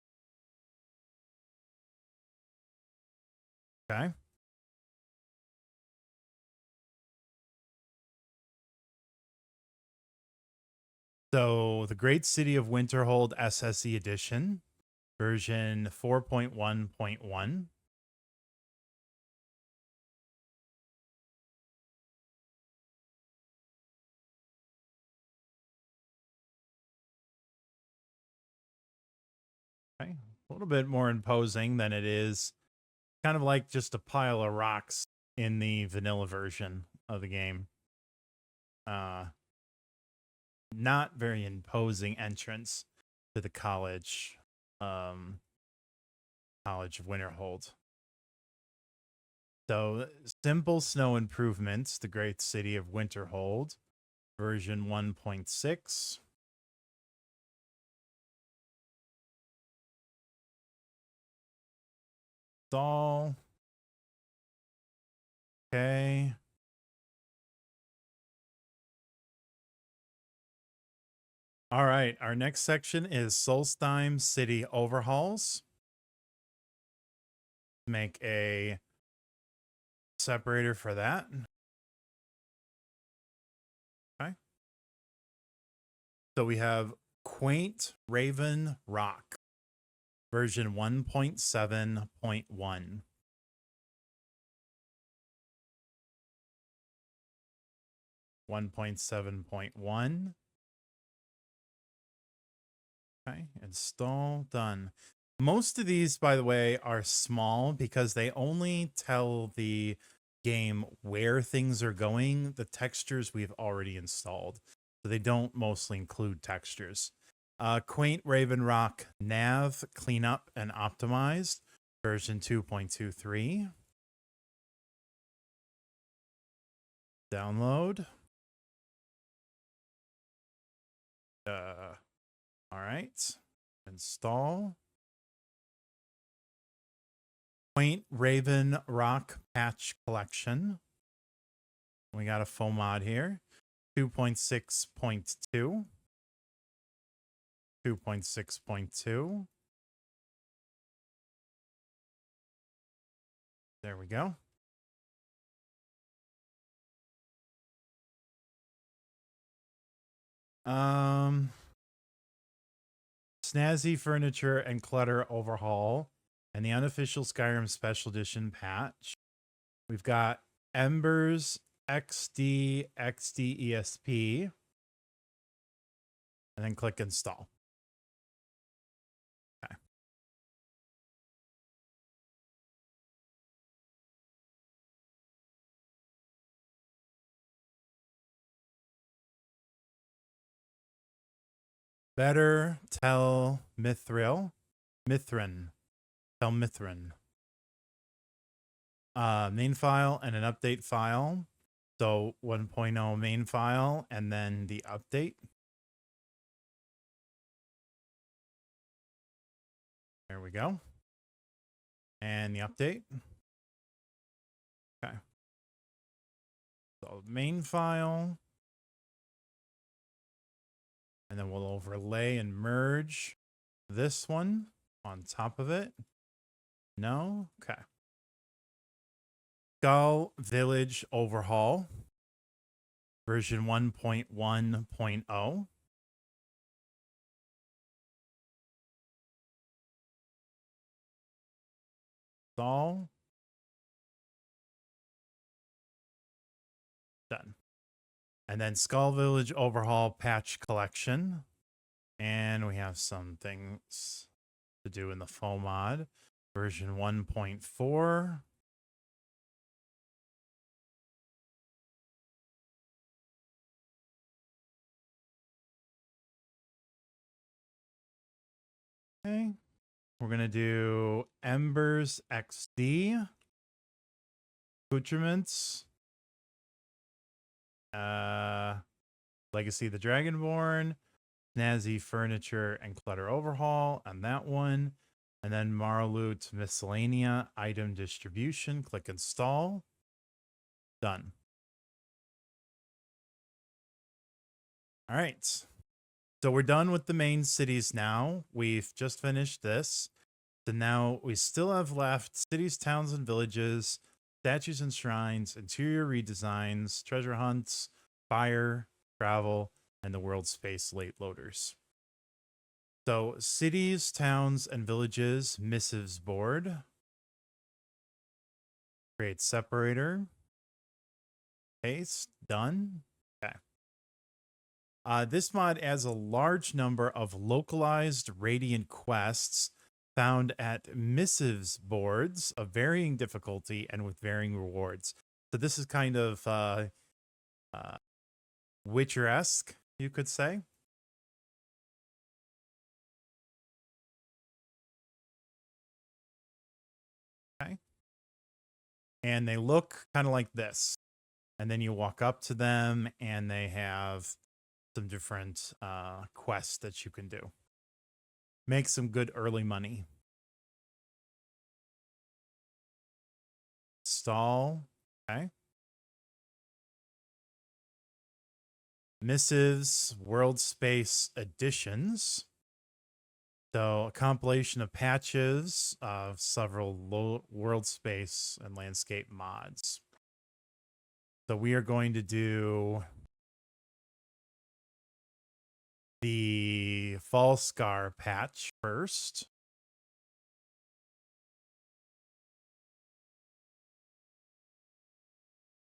Speaker 1: Okay. So the Great City of Winterhold SSE Edition, version 4.1.1. Okay. A little bit more imposing than it is. Kind of like just a pile of rocks in the vanilla version of the game. Not very imposing entrance to the college of Winterhold. So simple snow improvements, the Great City of Winterhold, version 1.6. Install. Okay. All right, our next section is Solstheim City Overhauls. Make a separator for that. Okay. So we have Quaint Raven Rock, version 1.7.1. Okay, install, done. Most of these, by the way, are small because they only tell the game where things are going. The textures we've already installed, so they don't mostly include textures. Quaint Raven Rock Nav Cleanup and Optimized, version 2.23. Download. All right. Install. Quaint Raven Rock Patch Collection. We got a full mod here. 2.6.2. 2.6.2. There we go. Snazzy Furniture and Clutter Overhaul and the unofficial Skyrim Special Edition patch. We've got Embers XD ESP, and then click install. Better tell Mithrin. Tell Mithrin. Main file and an update file. So 1.0 main file and then the update. There we go. And the update. Okay. So main file. And then we'll overlay and merge this one on top of it. No? Okay. Skull Village Overhaul. Version 1.1.0. All done. And then Skull Village Overhaul Patch Collection. And we have some things to do in the faux mod. Version 1.4. Okay. We're going to do Embers XD. Accoutrements. Legacy of the Dragonborn. Snazzy Furniture and Clutter Overhaul on that one. And then Marloot Miscellanea Item Distribution. Click Install. Done. All right. So we're done with the main cities now. We've just finished this. So now we still have left cities, towns, and villages, statues and shrines, interior redesigns, treasure hunts, fire, travel, and the Worldspace late loaders. So cities, towns, and villages, missives board. Create separator. Paste. Done. Okay. This mod adds a large number of localized radiant quests found at missives boards of varying difficulty and with varying rewards. So this is kind of Witcher-esque, you could say. Okay. And they look kind of like this. And then you walk up to them and they have some different quests that you can do. Make some good early money. Install. Okay. Missives, Worldspace Editions. So a compilation of patches of several Worldspace and landscape mods. So we are going to do the Falkreath patch first.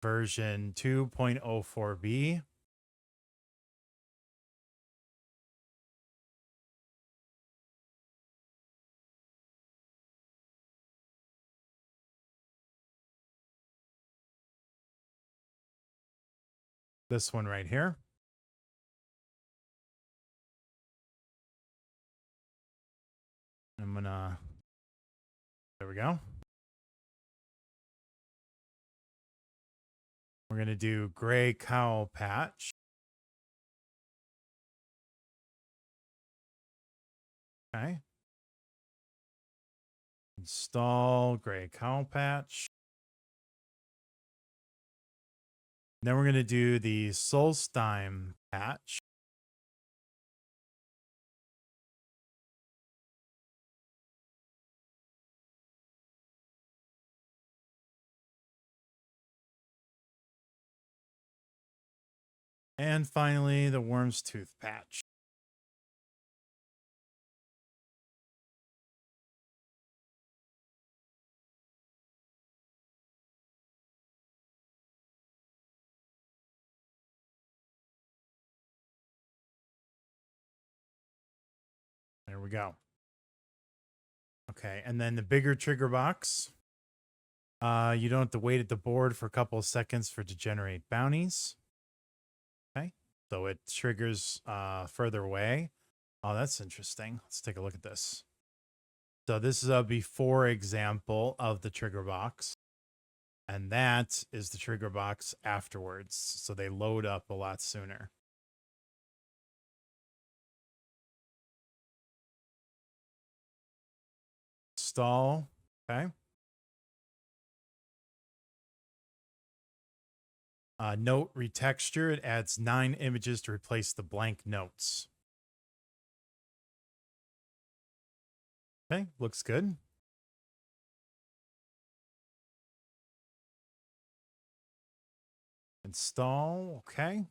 Speaker 1: Version 2.04b. This one right here. I'm gonna, there we go. We're gonna do Gray Cow patch. Okay. Install Gray Cow patch. Then we're gonna do the Solstheim patch. And finally, the Worm's Tooth patch. There we go. Okay, and then the bigger trigger box. You don't have to wait at the board for a couple of seconds for it to generate bounties. Okay, so it triggers further away. Oh, that's interesting. Let's take a look at this. So this is a before example of the trigger box. And that is the trigger box afterwards. So they load up a lot sooner. Install. Okay. Note retexture. It adds 9 images to replace the blank notes. Okay, looks good. Install. Okay.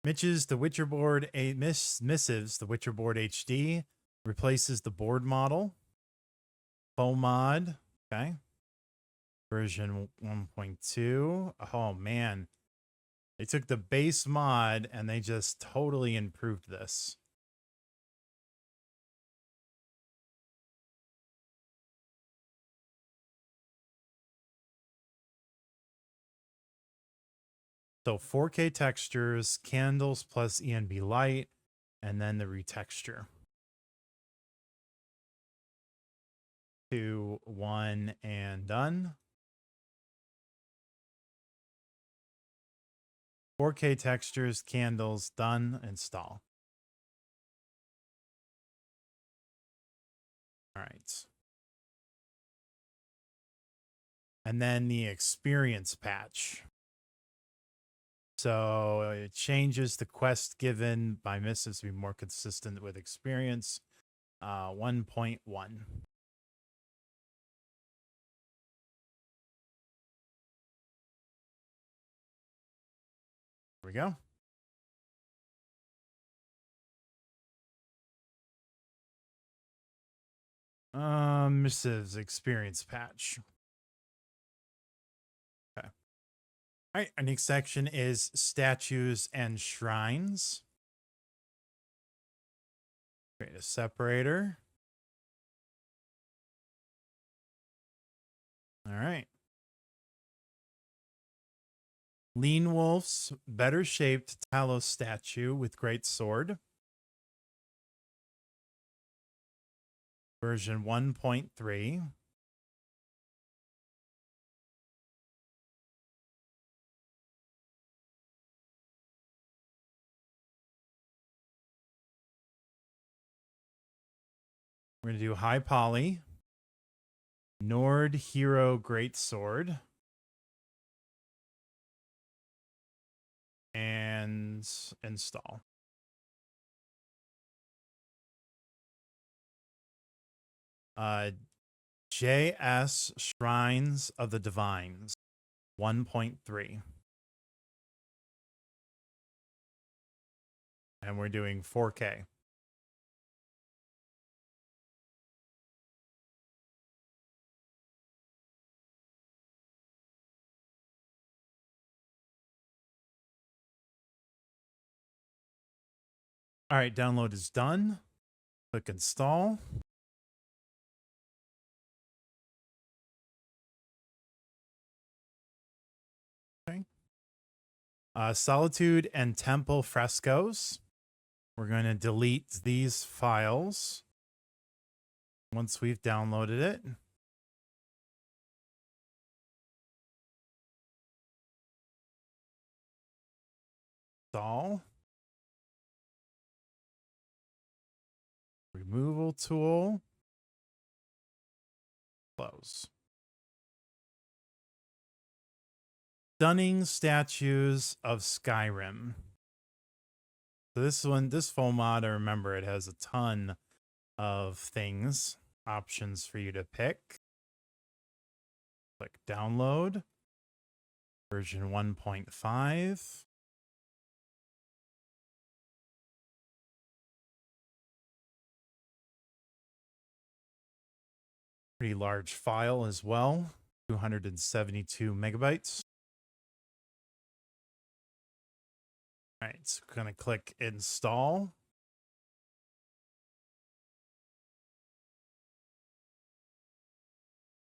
Speaker 1: Mitch's The Witcher Board Missives, The Witcher Board HD replaces the board model. Faux mod. Okay. Version 1.2. Oh man. They took the base mod and they just totally improved this. So 4K textures, candles plus ENB light, and then the retexture. 2, 1, and done. 4K textures, candles, done, install. All right. And then the experience patch. So it changes the quest given by Missives to be more consistent with experience. 1.1. Here we go. Missives experience patch. Okay. All right, our next section is statues and shrines. Create a separator. All right. Lean Wolf's better shaped Talos statue with great sword. Version 1.3. We're going to do high poly. Nord Hero Great Sword. And install. JS Shrines of the Divines 1.3. And we're doing 4K. All right, download is done. Click install. Okay. Solitude and Temple frescoes. We're going to delete these files once we've downloaded it. Install. Removal tool. Close. Stunning statues of Skyrim. So this full mod, I remember it has a ton of things, options for you to pick. Click download. Version 1.5. Pretty large file as well, 272 megabytes. All right, so we're going to click install.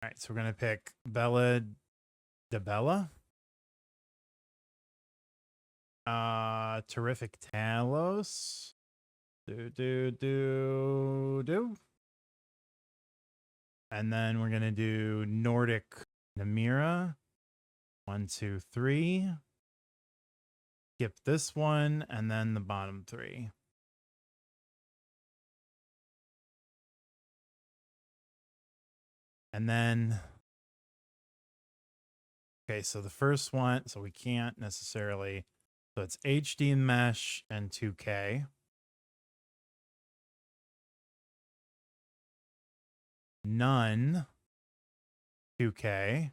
Speaker 1: All right, so we're going to pick Bella de Bella. Terrific Talos. Do. And then we're going to do Nordic Namira. 1, 2, 3. Skip this one and then the bottom 3. And then, okay, so the first one, so we can't necessarily, so it's HD mesh and 2K. None 2K.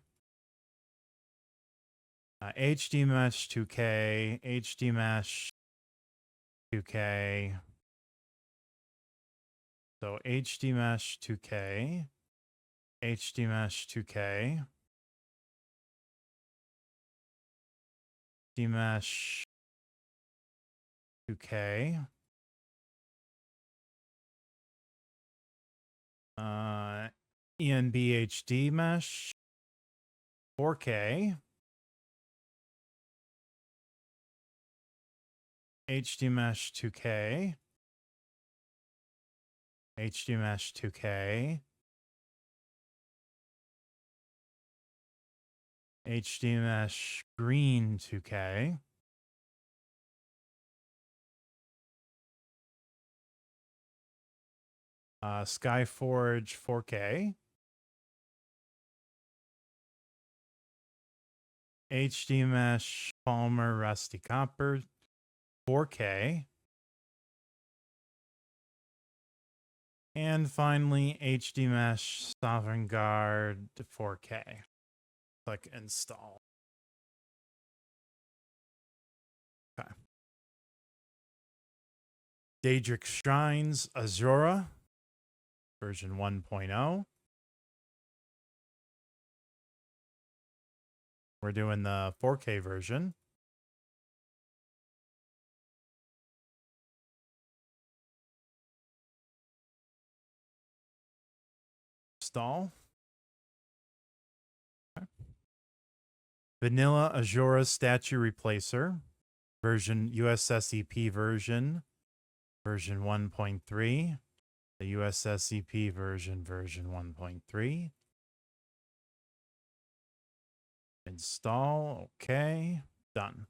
Speaker 1: HD mesh 2K, HD mesh 2K. So HD mesh 2K, HD mesh 2K, HD mesh 2K. ENB HD mesh 4K. HD mesh 2K. HD mesh 2K. HD mesh green 2K. Skyforge 4K. HD mesh Palmer Rusty Copper 4K. And finally, HD mesh Sovereign Guard 4K. Click install. Okay. Daedric Shrines Azura version 1.0. We're doing the 4K version. Install. Okay. Vanilla Azura Statue Replacer version USSEP version 1.3. The USSEP version 1.3. Install. Okay. Done.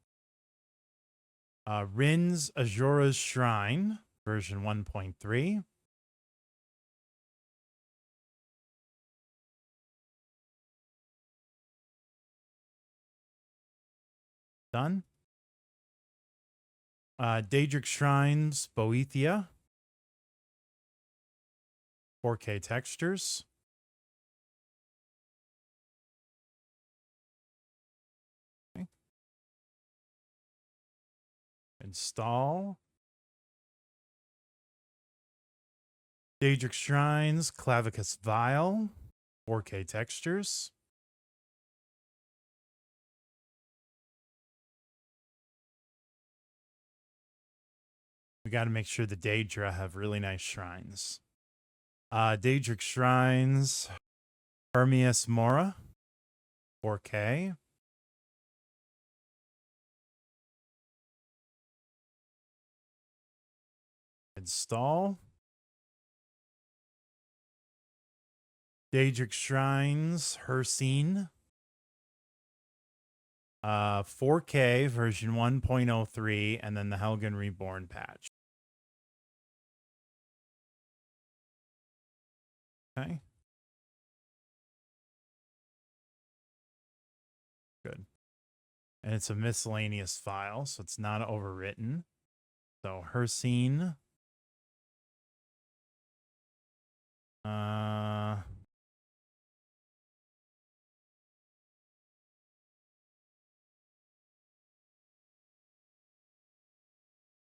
Speaker 1: Rin's Azura's Shrine version 1.3. Done. Daedric Shrines Boethia 4K textures. Okay. Install. Daedric Shrines Clavicus Vial 4K textures. We got to make sure the Daedra have really nice shrines. Daedric Shrines Hermias Mora 4K. Install. Daedric Shrines Hersine 4K version 1.03, and then the Helgen Reborn patch. Okay. Good. And it's a miscellaneous file, so it's not overwritten. So Hersine.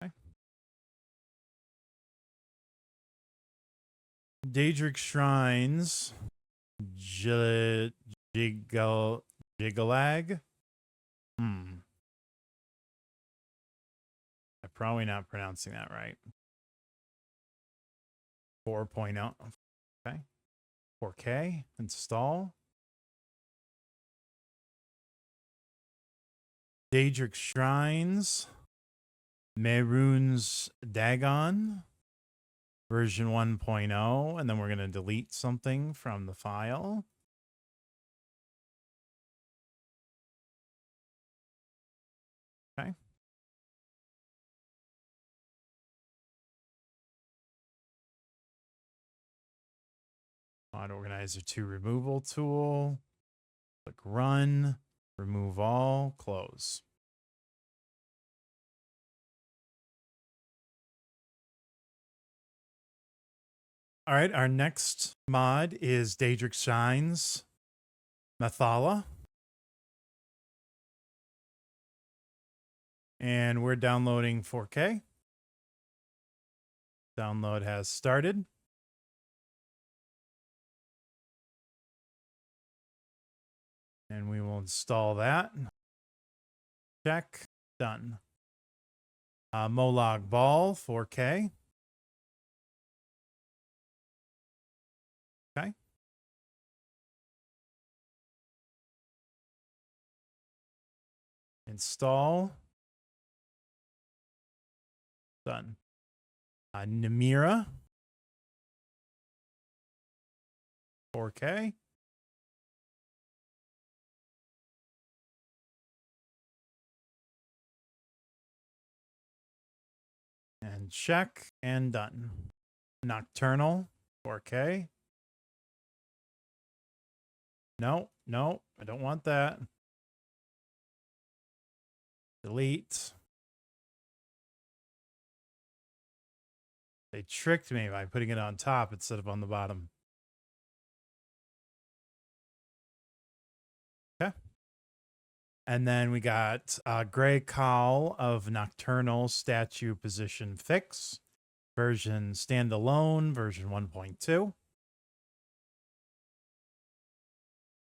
Speaker 1: Okay. Daedric Shrines Jigalag. I'm probably not pronouncing that right. 4.0. Okay. 4K. Install. Daedric Shrines Mehrunes Dagon, version 1.0, and then we're going to delete something from the file. Okay. Mod Organizer 2 removal tool. Click run, remove all, close. All right, our next mod is Daedric Shines Mathala. And we're downloading 4K. Download has started. And we will install that. Check. Done. Molag Ball 4K. Okay. Install. Done. Namira 4K. And check and done. Nocturnal 4K. No, I don't want that. Delete. They tricked me by putting it on top instead of on the bottom. Okay. And then we got Gray Cowl of Nocturnal Statue Position Fix. Version standalone, version 1.2.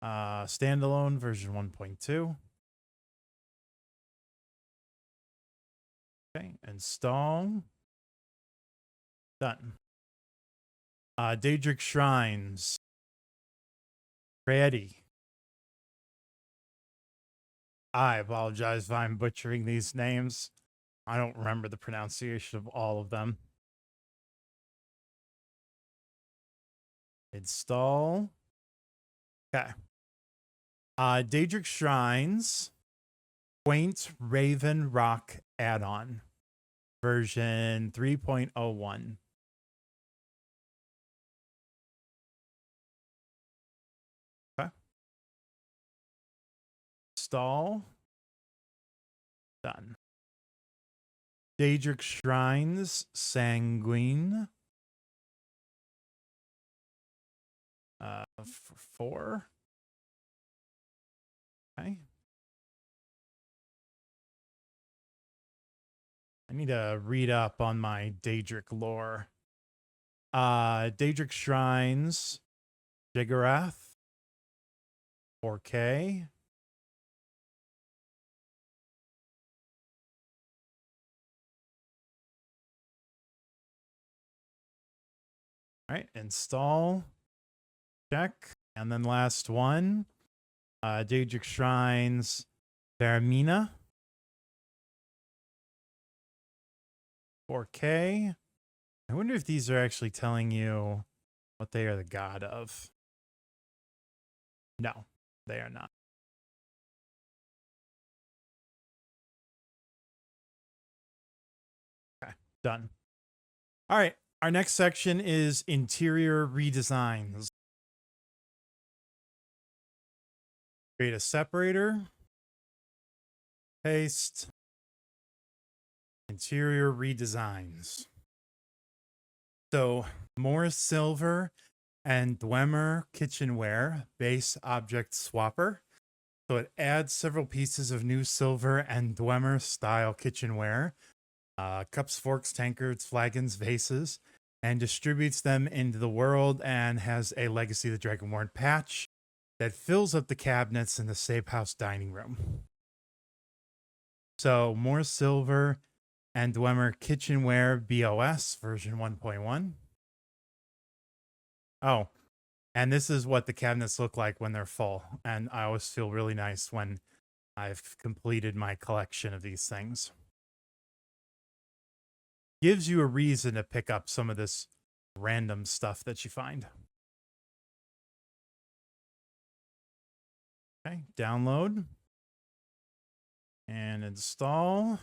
Speaker 1: Standalone, version 1.2. Okay, install. Done. Daedric Shrines. Ready. I apologize if I'm butchering these names. I don't remember the pronunciation of all of them. Install. Okay. Daedric Shrines. Quaint Raven Rock add-on. Version 3.01. Okay. Install. Done. Daedric Shrines Sanguine. For 4. Okay. I need to read up on my Daedric lore. Daedric Shrines Jigarath 4K. All right, install. Check. And then last one. Daedric Shrines Varamina 4K. I wonder if these are actually telling you what they are the god of. No, they are not. Okay, done. All right, our next section is interior redesigns. Create a separator. Paste. Interior redesigns. So, more silver and Dwemer kitchenware base object swapper. So it adds several pieces of new silver and Dwemer style kitchenware, cups, forks, tankards, flagons, vases, and distributes them into the world, and has a Legacy of the Dragonborn patch that fills up the cabinets in the safe house dining room. So more silver and Dwemer kitchenware BOS version 1.1. Oh, and this is what the cabinets look like when they're full. And I always feel really nice when I've completed my collection of these things. gives you a reason to pick up some of this random stuff that you find. Okay, download and install.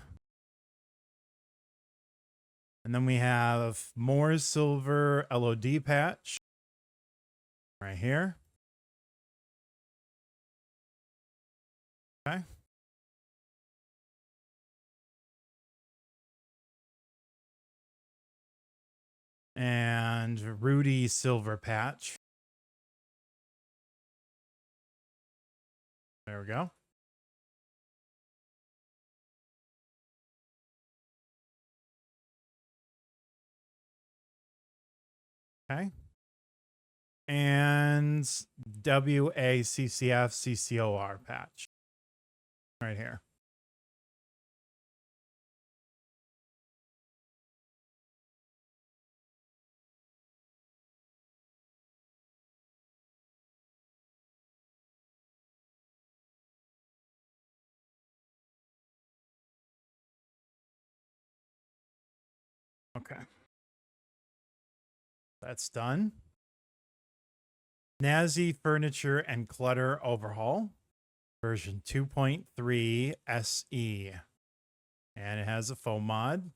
Speaker 1: And then we have more silver LOD patch right here. Okay. And Rudy silver patch. There we go. Okay. And WACCF CCOR patch right here. Okay. That's done. Snazzy Furniture and Clutter Overhaul, version 2.3 SE. And it has a foam mod.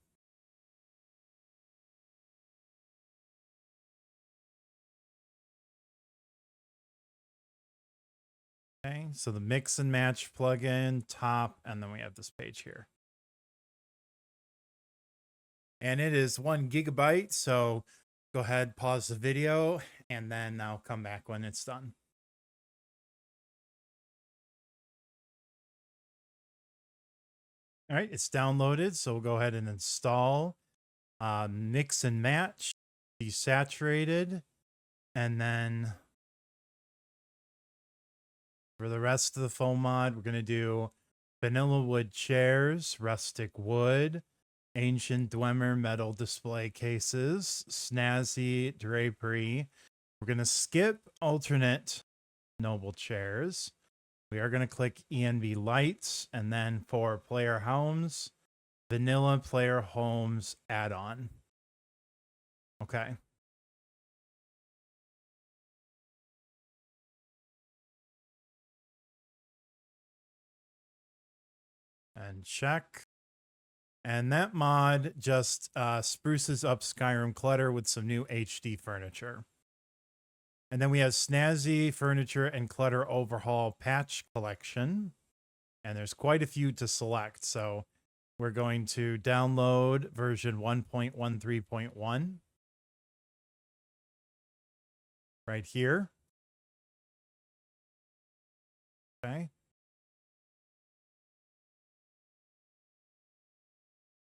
Speaker 1: Okay, so the mix and match plugin, top, and then we have this page here. And it is 1 gigabyte, so go ahead, pause the video, and then I'll come back when it's done. All right, it's downloaded, so we'll go ahead and install mix and match, desaturated, and then for the rest of the foam mod, we're going to do vanilla wood chairs, rustic wood, ancient Dwemer metal display cases, snazzy drapery. We're going to skip alternate noble chairs. We are going to click ENV lights, and then for player homes, vanilla player homes add-on. Okay. And check. And that mod just spruces up Skyrim Clutter with some new HD furniture. And then we have Snazzy Furniture and Clutter Overhaul Patch Collection. And there's quite a few to select. So we're going to download version 1.13.1 right here. Okay.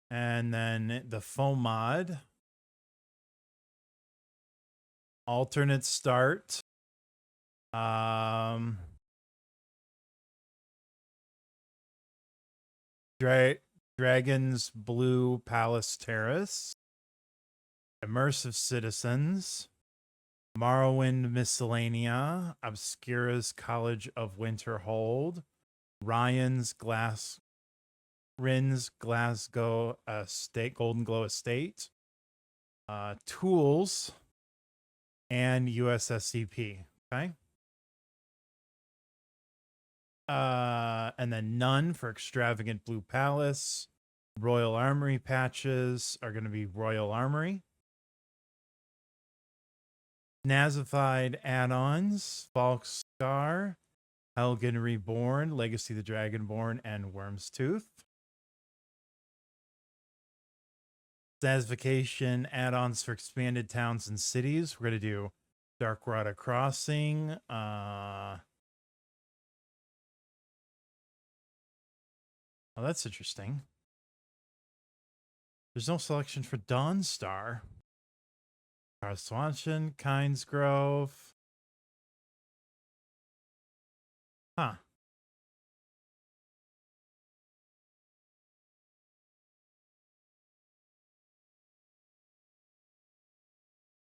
Speaker 1: And then the foam mod. Alternate start. Dragon's Blue Palace Terrace. Immersive Citizens. Morrowind Miscellanea. Obscura's College of Winterhold. Rin's Glasgow Estate, Golden Glow Estate. Tools. And USSCP. Okay. And then none for Extravagant Blue Palace. Royal Armory patches are going to be Royal Armory. Nazified add-ons, Falkreath, Helgen Reborn, Legacy the Dragonborn, and Worm's Tooth. Nazification add-ons for expanded towns and cities. We're going to do Darkwater Crossing. Oh, that's interesting. There's no selection for Dawnstar. Swanshan, Kinesgrove. Huh.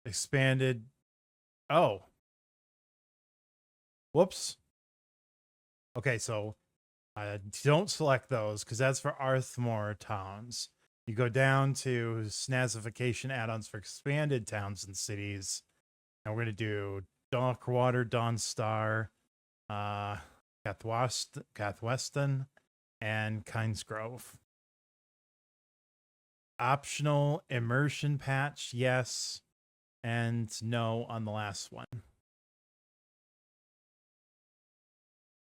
Speaker 1: Expanded. Oh. Whoops. Okay, so don't select those because that's for Arthmore towns. You go down to Snazification add-ons for expanded towns and cities. And we're going to do Darkwater, Dawnstar, Cathweston, and Kynesgrove. Optional immersion patch, yes, and no on the last one.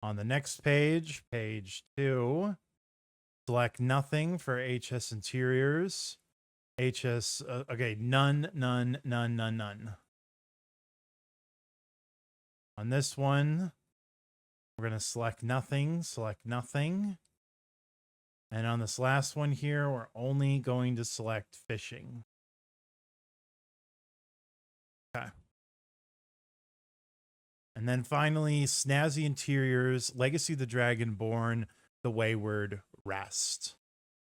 Speaker 1: On the next page, page 2, select nothing for HS interiors. HS, okay, none. On this one, we're going to select nothing. And on this last one here, we're only going to select fishing. Okay. And then finally, Snazzy Interiors, Legacy of the Dragonborn, The Wayward Rest,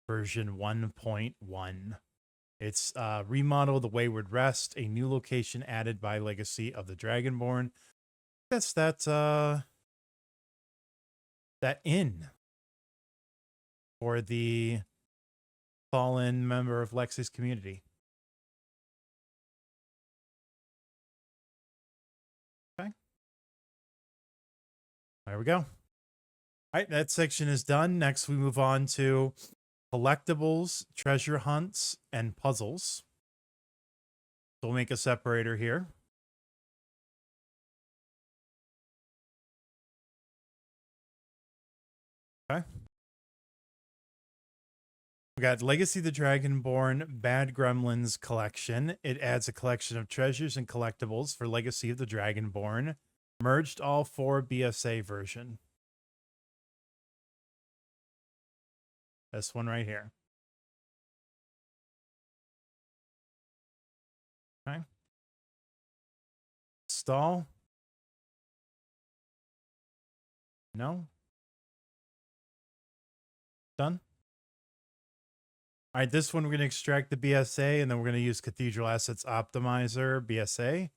Speaker 1: version 1.1. It's remodel The Wayward Rest, a new location added by Legacy of the Dragonborn. That's that inn for the fallen member of Lexy's community. Okay. There we go. All right, that section is done. Next, we move on to collectibles, treasure hunts, and puzzles. So we'll make a separator here. Okay. We got Legacy of the Dragonborn Bad Gremlins collection. It adds a collection of treasures and collectibles for Legacy of the Dragonborn. Merged all 4 BSA version. This one right here. Okay. Install. No. Done. All right, this one we're going to extract the BSA, and then we're going to use Cathedral Assets Optimizer, BSA,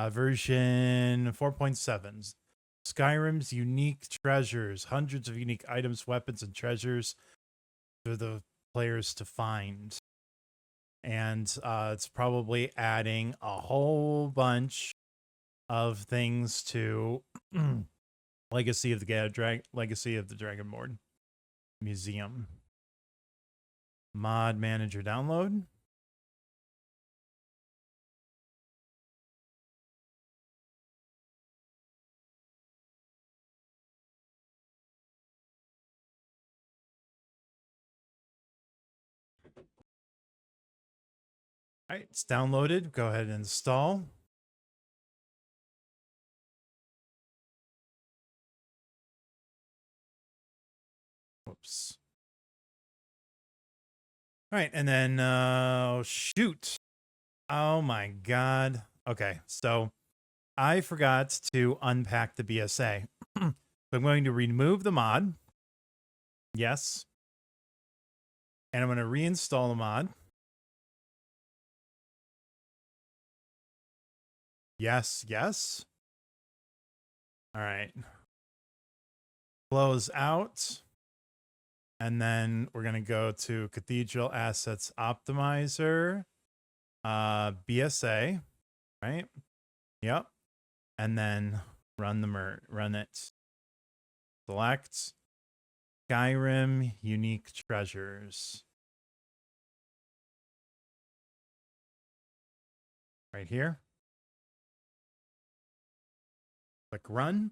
Speaker 1: version 4.7. Skyrim's unique treasures, hundreds of unique items, weapons, and treasures for the players to find. And it's probably adding a whole bunch of things to Legacy of the Dragonborn Museum. Mod Manager download. All right, it's downloaded. Go ahead and install. Whoops. All right, and then shoot. Oh my god. Okay, so I forgot to unpack the BSA. So I'm going to remove the mod. Yes. And I'm going to reinstall the mod. Yes, yes. All right. Close out. And then we're going to go to Cathedral Assets Optimizer, BSA, right? Yep. And then run it. Select Skyrim Unique Treasures. Right here. Click run.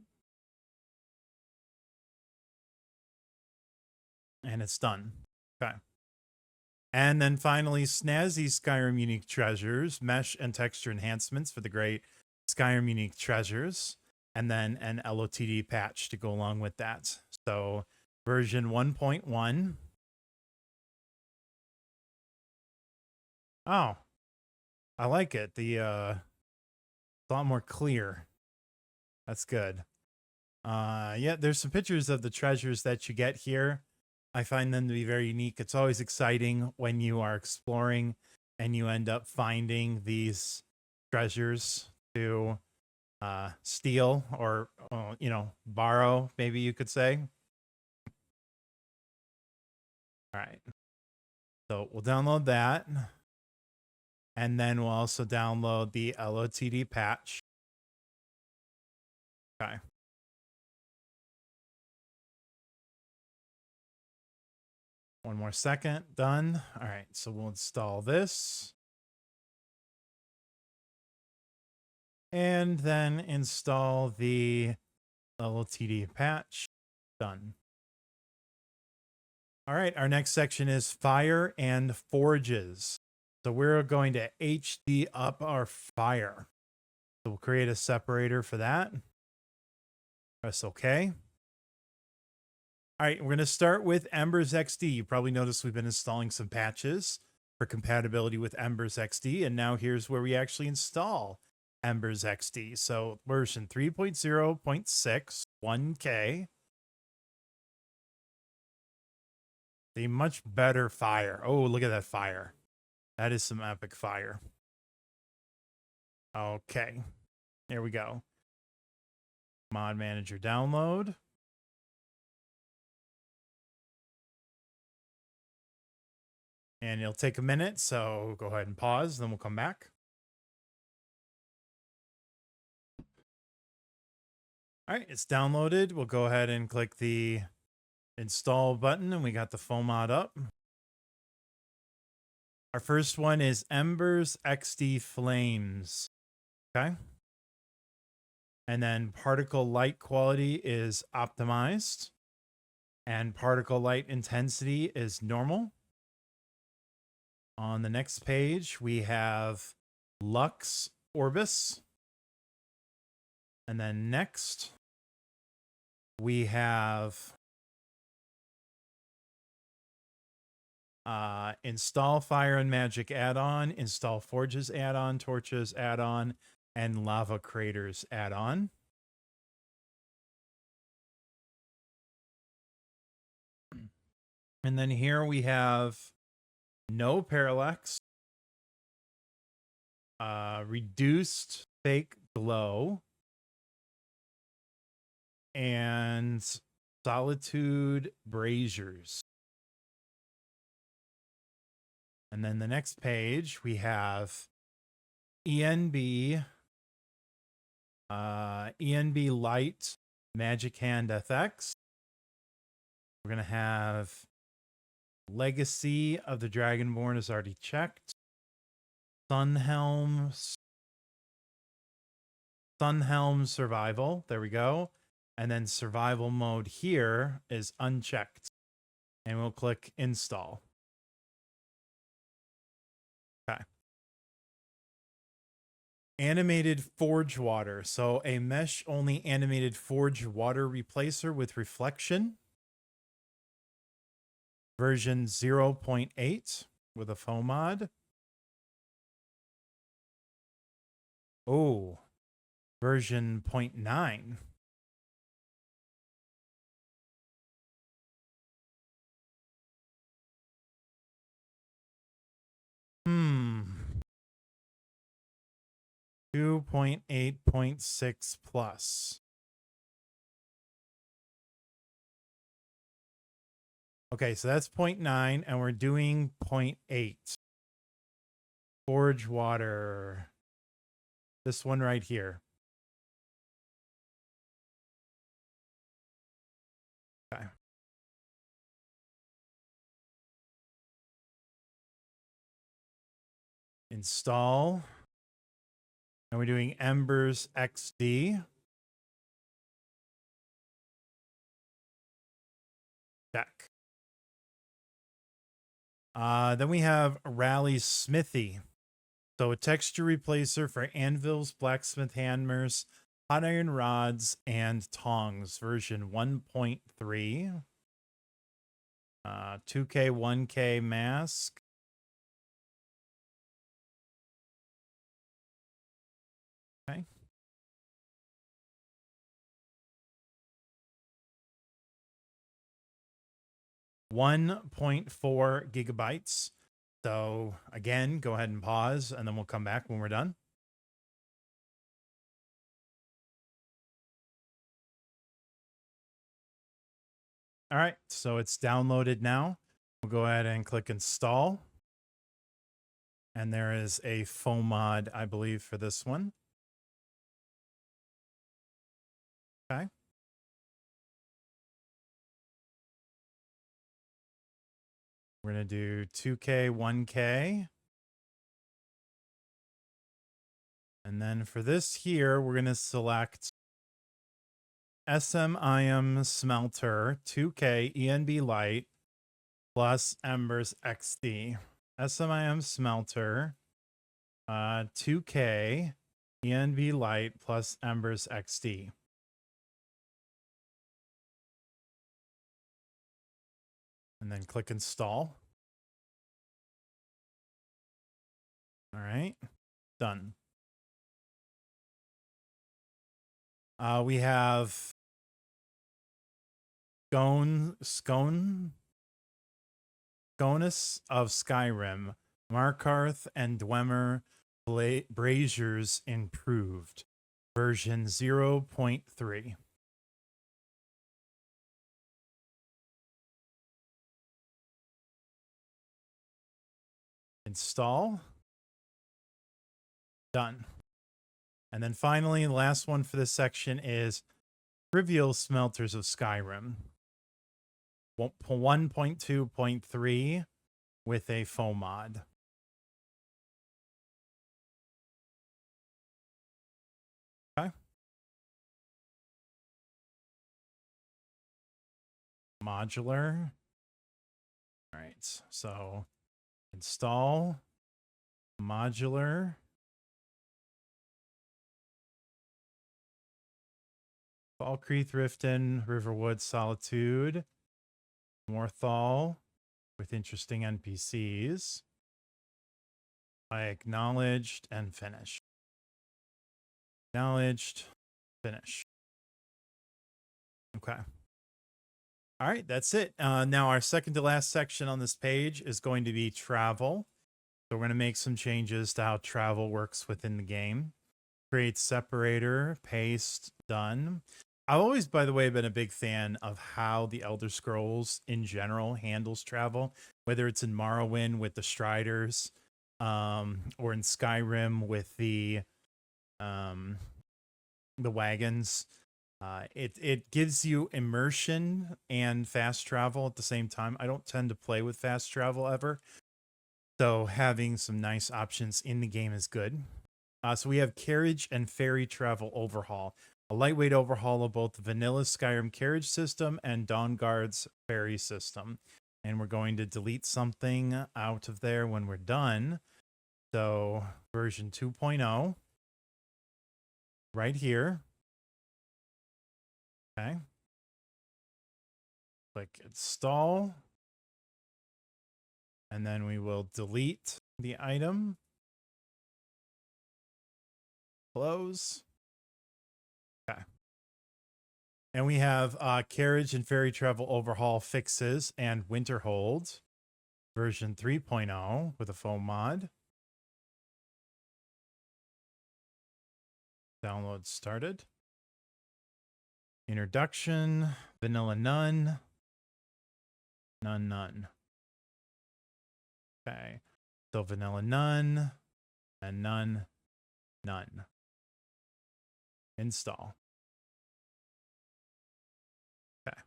Speaker 1: And it's done. Okay. And then finally, Snazzy Skyrim Unique Treasures, mesh and texture enhancements for the great Skyrim Unique Treasures, and then an LOTD patch to go along with that. So version 1.1. Oh, I like it. It's a lot more clear. That's good. Yeah, there's some pictures of the treasures that you get here. I find them to be very unique. It's always exciting when you are exploring and you end up finding these treasures to steal or, borrow, maybe you could say. All right. So we'll download that. And then we'll also download the LOTD patch. Okay. One more second. Done. All right. So we'll install this. And then install the LOTD patch. Done. All right. Our next section is fire and forges. So we're going to HD up our fire. So we'll create a separator for that. Press OK. All right, we're going to start with Embers XD. You probably noticed we've been installing some patches for compatibility with Embers XD, and now here's where we actually install Embers XD. So version 3.0.6, 1K. A much better fire. Oh, look at that fire. That is some epic fire. Okay, here we go. Mod Manager download. And it'll take a minute, so go ahead and pause, then we'll come back. All right, it's downloaded. We'll go ahead and click the install button, and we got the foam mod up. Our first one is Embers XD Flames. Okay. And then particle light quality is optimized, and particle light intensity is normal. On the next page, we have Lux Orbis. And then next, we have install Fire and Magic add-on, install Forges add-on, Torches add-on, and Lava Craters add-on. And then here we have no parallax, reduced fake glow, and Solitude braziers. And then the next page we have ENB, ENB Light Magic Hand FX. We're going to have Legacy of the Dragonborn is already checked. Sunhelm Survival. There we go. And then survival mode here is unchecked. And we'll click install. Okay. Animated Forge Water. So a mesh only animated Forge Water replacer with reflection. Version 0.8 with a foam mod. Oh, version 0.9. 2.8.6 plus. Okay, so that's 0.9, and we're doing 0.8. Forge Water. This one right here. Okay. Install. And we're doing Embers XD. Check. Then we have Rally's Smithy. So a texture replacer for anvils, blacksmith hammers, hot iron rods, and tongs. Version 1.3. 2K, 1K mask. Okay. .4 gigabytes. So again, go ahead and pause, and then we'll come back when we're done. All right, so it's downloaded now. We'll go ahead and click install. And there is a foam mod, I believe, for this one. Okay. We're going to do 2K, 1K. And then for this here, we're going to select SMIM Smelter 2K ENB Light plus Embers XD. SMIM Smelter 2K ENB Light plus Embers XD. And then click install. All right, done. We have Sconus of Skyrim, Markarth and Dwemer Braziers improved, version 0.3. Install. Done. And then finally, the last one for this section is Trivial Smelters of Skyrim. 1.2.3 with a foam mod. Okay. Modular. All right. So install modular. Falkreath, Riften, Riverwood, Solitude, Morthal with interesting NPCs. I acknowledged and finished. Acknowledged, finish. Okay. All right, that's it. Now our second to last section on this page is going to be travel. So we're going to make some changes to how travel works within the game. Create separator, paste, done. I've always, by the way, been a big fan of how the Elder Scrolls in general handles travel, whether it's in Morrowind with the Striders, or in Skyrim with the wagons. It gives you immersion and fast travel at the same time. I don't tend to play with fast travel ever, so having some nice options in the game is good. So we have carriage and ferry travel overhaul. A lightweight overhaul of both the vanilla Skyrim carriage system and Dawnguard's ferry system. And we're going to delete something out of there when we're done. So version 2.0 right here. Okay. Click install. And then we will delete the item. Close. Okay. And we have carriage and ferry travel overhaul fixes and Winterhold version 3.0 with a foam mod. Download started. Introduction, vanilla none. None. Okay. So vanilla none and none. Install. Okay.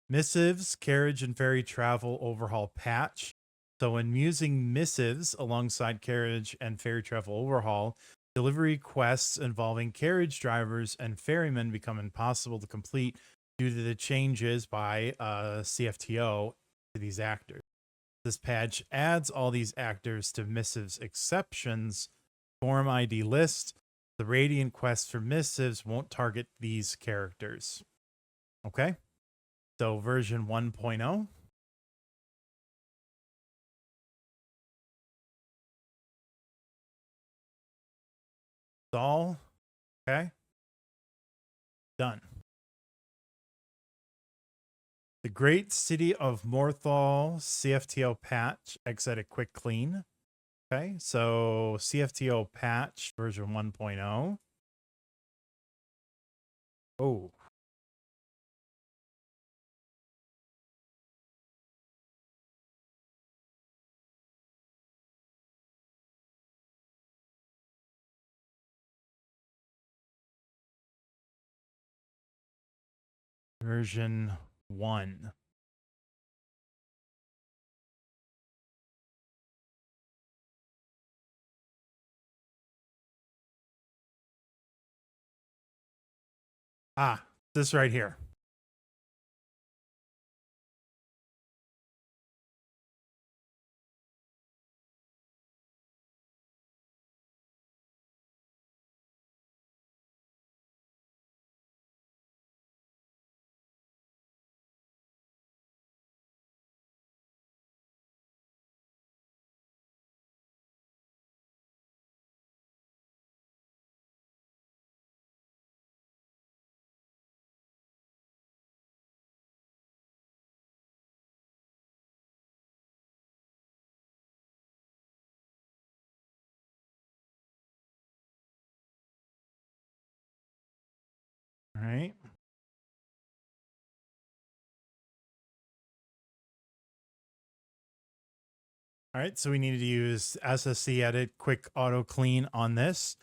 Speaker 1: Missives, carriage and ferry travel overhaul patch. So when using missives alongside carriage and ferry travel overhaul, delivery quests involving carriage drivers and ferrymen become impossible to complete due to the changes by CFTO to these actors. This patch adds all these actors to missives exceptions form ID list. The Radiant quest for missives won't target these characters. Okay. So version 1.0. Install. Okay. Done. The Great City of Morthal CFTO patch. Exit a quick clean. Okay. So CFTO patch version 1.0. Oh. version 1. Ah, this right here. All right. All right, so we needed to use SSC edit quick auto clean on this.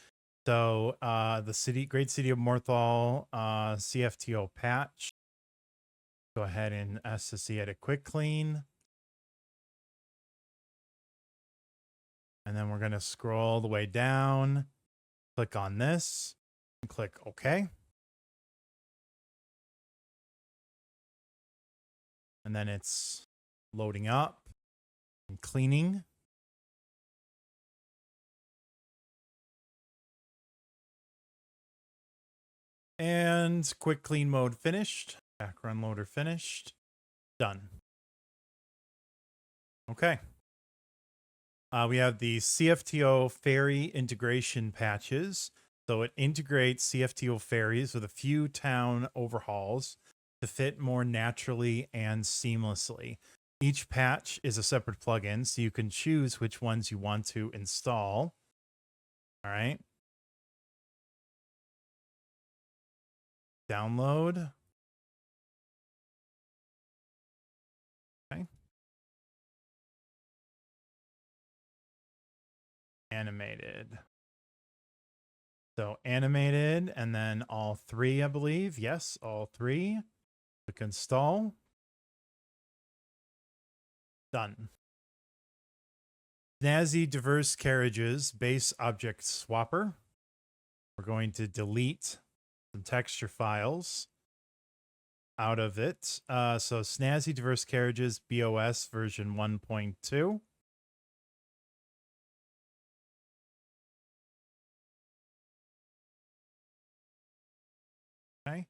Speaker 1: So the great city of Morthal CFTO patch. Go ahead and SSC edit quick clean. And then we're going to scroll the way down, click on this, and click OK. And then it's loading up and cleaning. And quick clean mode finished. Background loader finished. Done. Okay. We have the CFTO ferry integration patches. So it integrates CFTO ferries with a few town overhauls to fit more naturally and seamlessly. Each patch is a separate plugin, so you can choose which ones you want to install. All right. Download. Okay. Animated. So animated, and then all three, I believe. Yes, all three. Click install. Done. Snazzy diverse carriages base object swapper. We're going to delete some texture files out of it. So Snazzy diverse carriages BOS version 1.2. Okay.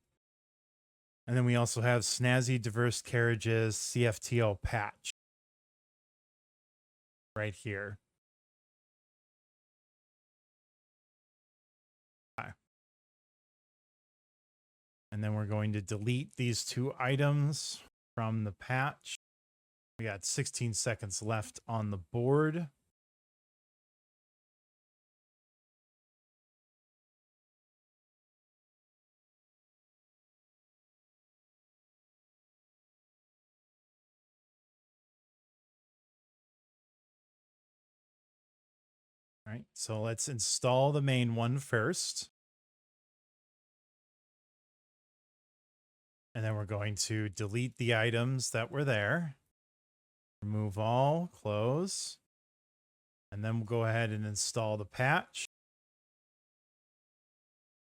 Speaker 1: And then we also have Snazzy diverse carriages CFTO patch right here. Okay. And then we're going to delete these two items from the patch. We got 16 seconds left on the board. All right, so let's install the main one first. And then we're going to delete the items that were there. Remove all, close. And then we'll go ahead and install the patch.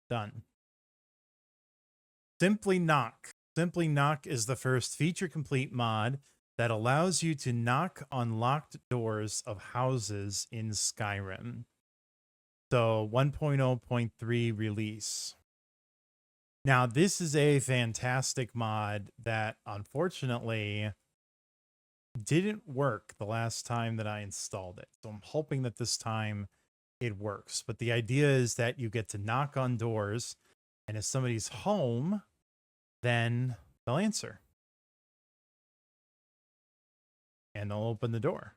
Speaker 1: Done. Simply Knock. Simply Knock is the first feature complete mod that allows you to knock on locked doors of houses in Skyrim. So 1.0.3 release. Now, this is a fantastic mod that unfortunately didn't work the last time that I installed it. So I'm hoping that this time it works. But the idea is that you get to knock on doors, and if somebody's home, then they'll answer. And they'll open the door.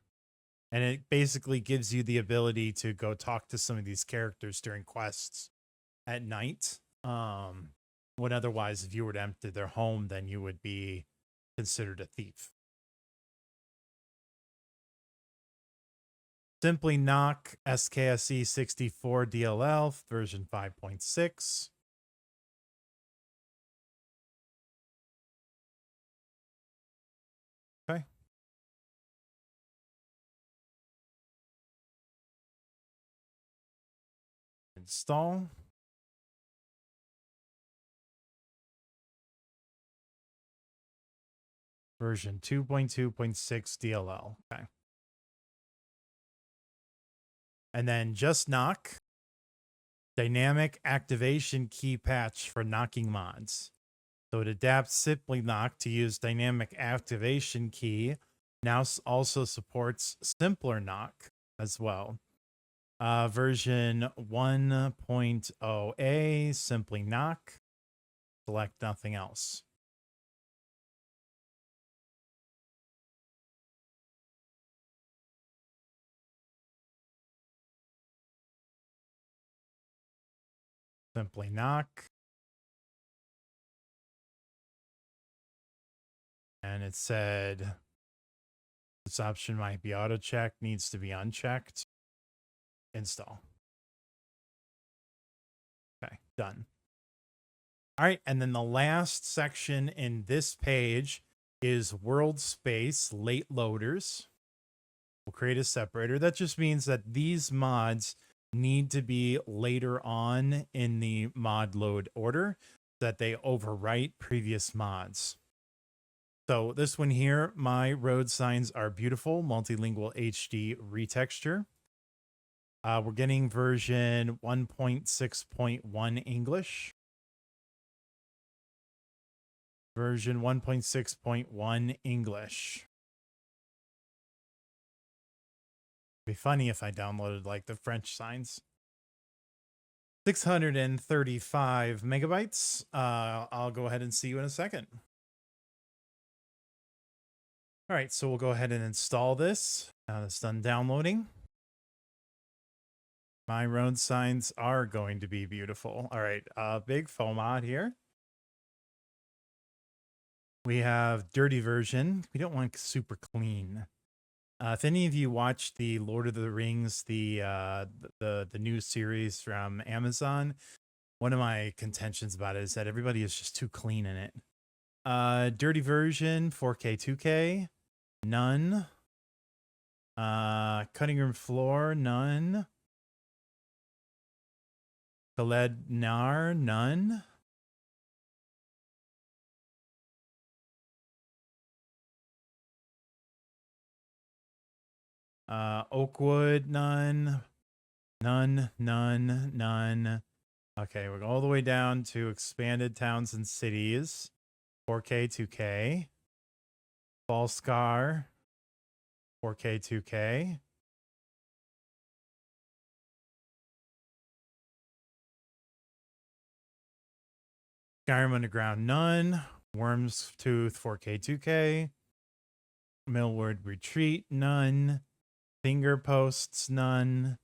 Speaker 1: And it basically gives you the ability to go talk to some of these characters during quests at night. When otherwise, if you were to enter their home, then you would be considered a thief. Simply Knock SKSE 64 DLL version 5.6. install. Version 2.2.6 DLL. Okay. And then just knock. Dynamic activation key patch for knocking mods. So it adapts Simply Knock to use dynamic activation key. Now also supports simpler knock as well. Version 1.0a, Simply Knock. Select nothing else. Simply Knock. And it said this option might be auto check, needs to be unchecked. Install. Okay, done. All right, and then the last section in this page is Worldspace late loaders. We'll create a separator. That just means that these mods need to be later on in the mod load order, that they overwrite previous mods. So this one here, my road signs are beautiful, multilingual HD retexture. We're getting version 1.6.1 English. Version 1.6.1 English. Be funny if I downloaded like the French signs. 635 megabytes. I'll go ahead and see you in a second. All right, so we'll go ahead and install this. Now it's done downloading. My road signs are going to be beautiful. All right, big faux mod here. We have dirty version. We don't want super clean. If any of you watched the Lord of the Rings, the new series from Amazon, one of my contentions about it is that everybody is just too clean in it. Dirty version, 4K, 2K, none. Cutting room floor, none. Khaled Nar, none. Oakwood, none. None, none, none. Okay, we're all the way down to expanded towns and cities. 4K, 2K. Falkreath, 4K, 2K. Skyrim Underground, none. Worm's Tooth, 4K, 2K. Millward Retreat, none. Finger Posts, none.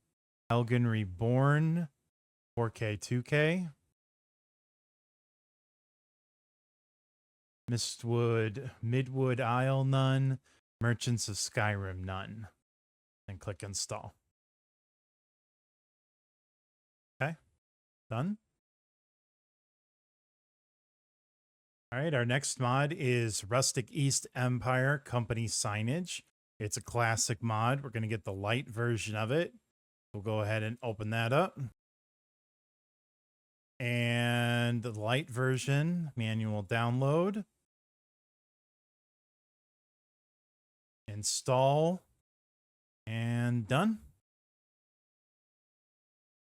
Speaker 1: Elgin Reborn, 4K, 2K. Midwood Isle, none. Merchants of Skyrim, none. And click install. Okay, done. All right, our next mod is Rustic East Empire Company Signage. It's a classic mod. We're going to get the light version of it. We'll go ahead and open that up. And the light version, manual download. Install. And done.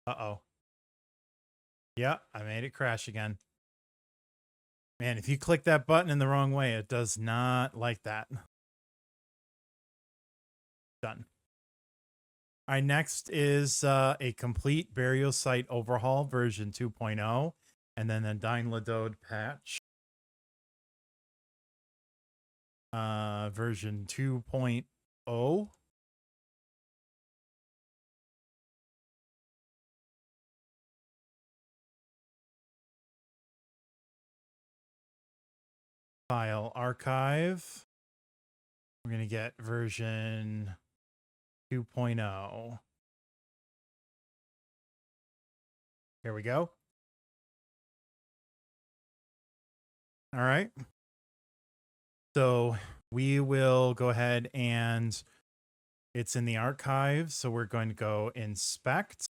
Speaker 1: Uh-oh. Yeah, I made it crash again. Man, if you click that button in the wrong way, it does not like that. Done. All right, next is a complete burial site overhaul version 2.0, and then a Dynladode patch. Version 2.0. File archive. We're going to get version 2.0. Here we go. All right. So we will go ahead and it's in the archive. So we're going to go inspect.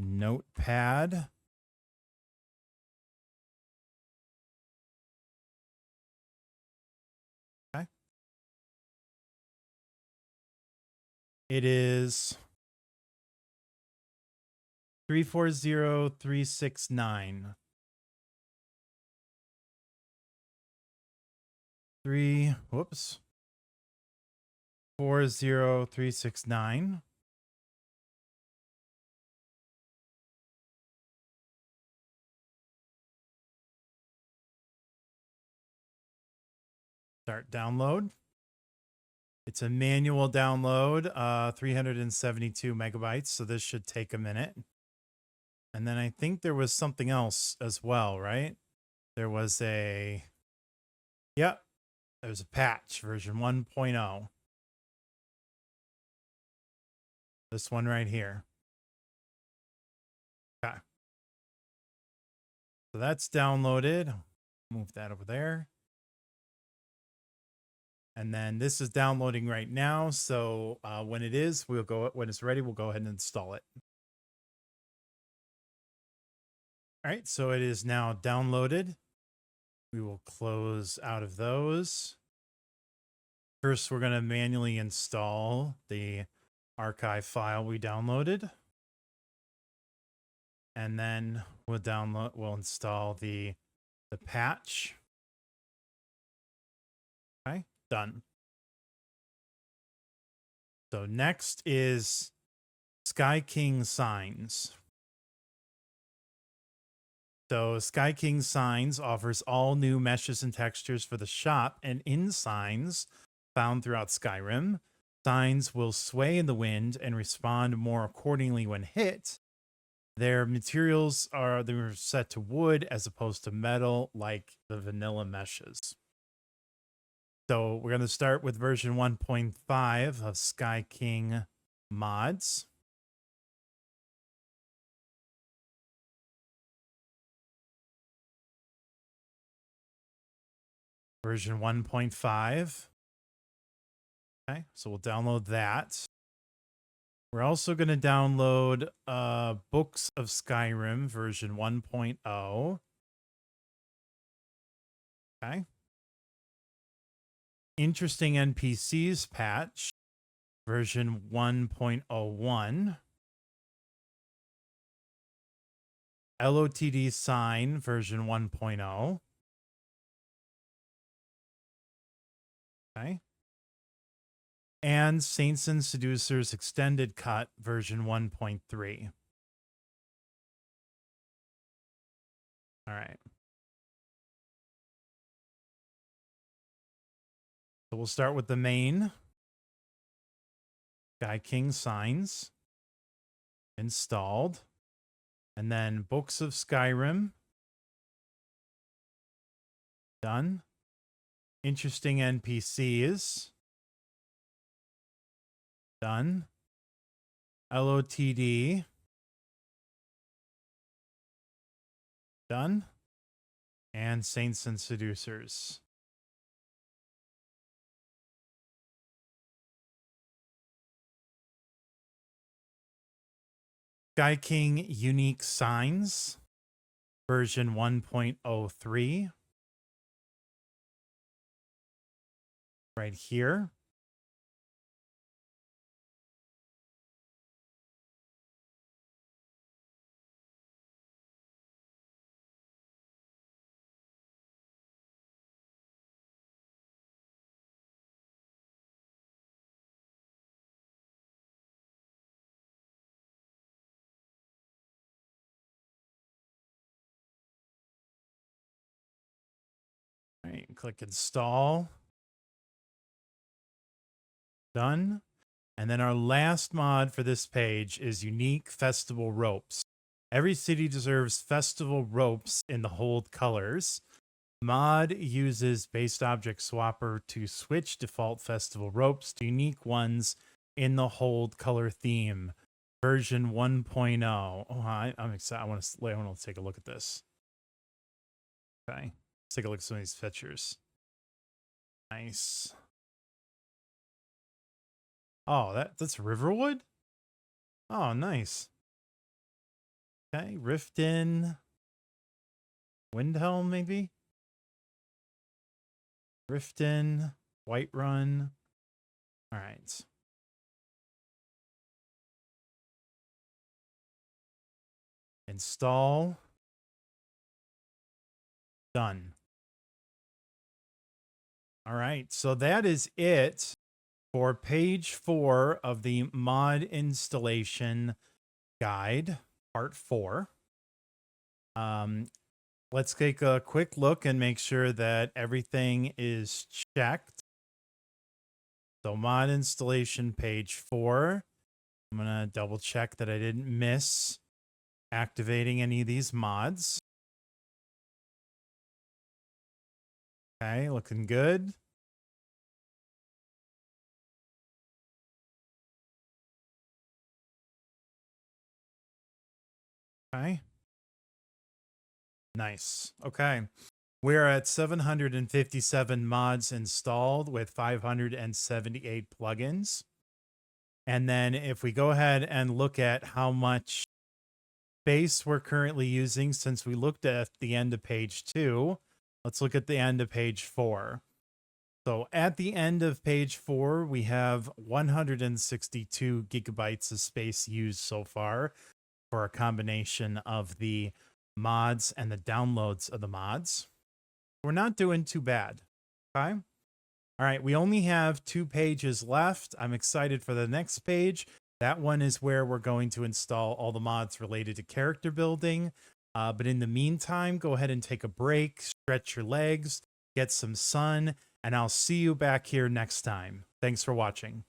Speaker 1: Notepad. Okay. It is 340369. 40369. Start download. It's a manual download, 372 megabytes, so this should take a minute. And then I think there was something else as well, right? There was a, yep, there was a patch, version 1.0. This one right here. Okay. So that's downloaded. Move that over there. And then this is downloading right now. So when it is, when it's ready, we'll go ahead and install it. All right, so it is now downloaded. We will close out of those. First, we're going to manually install the archive file we downloaded. And then we'll install the patch. Okay, done. So next is Sky King Signs. So Sky King Signs offers all new meshes and textures for the shop and in signs found throughout Skyrim. Signs will sway in the wind and respond more accordingly when hit. Their materials they're set to wood as opposed to metal like the vanilla meshes. So we're going to start with version 1.5 of Sky King mods. Version 1.5. Okay, so we'll download that. We're also going to download Books of Skyrim version 1.0. Okay. Interesting NPCs patch version 1.01. LOTD sign version 1.0. Okay. And Saints and Seducers Extended Cut version 1.3. All right. So we'll start with the main. Sky King Signs. Installed. And then Books of Skyrim. Done. Interesting NPCs. Done. LOTD. Done. And Saints and Seducers. Sky King Unique Signs. Version 1.03. Right here. All right, click install. Done. And then our last mod for this page is Unique Festival Ropes. Every city deserves festival ropes in the hold colors. Mod uses based object swapper to switch default festival ropes to unique ones in the hold color theme. Version 1.0. Oh, I'm excited. I want to take a look at this. Okay. Let's take a look at some of these pictures. Nice. Oh, that's Riverwood? Oh, nice. Okay, Riften. Windhelm, maybe? Riften. Whiterun. All right. Install. Done. All right, so that is it for page 4 of the mod installation guide, part 4. Let's take a quick look and make sure that everything is checked. So mod installation page 4. I'm going to double check that I didn't miss activating any of these mods. Okay, looking good. Okay. Nice. Okay. We're at 757 mods installed with 578 plugins. And then if we go ahead and look at how much space we're currently using since we looked at the end of page 2, let's look at the end of page 4. So at the end of page 4, we have 162 gigabytes of space used so far for a combination of the mods and the downloads of the mods. We're not doing too bad. Okay. All right. We only have 2 pages left. I'm excited for the next page. That one is where we're going to install all the mods related to character building. But in the meantime, go ahead and take a break, stretch your legs, get some sun, and I'll see you back here next time. Thanks for watching.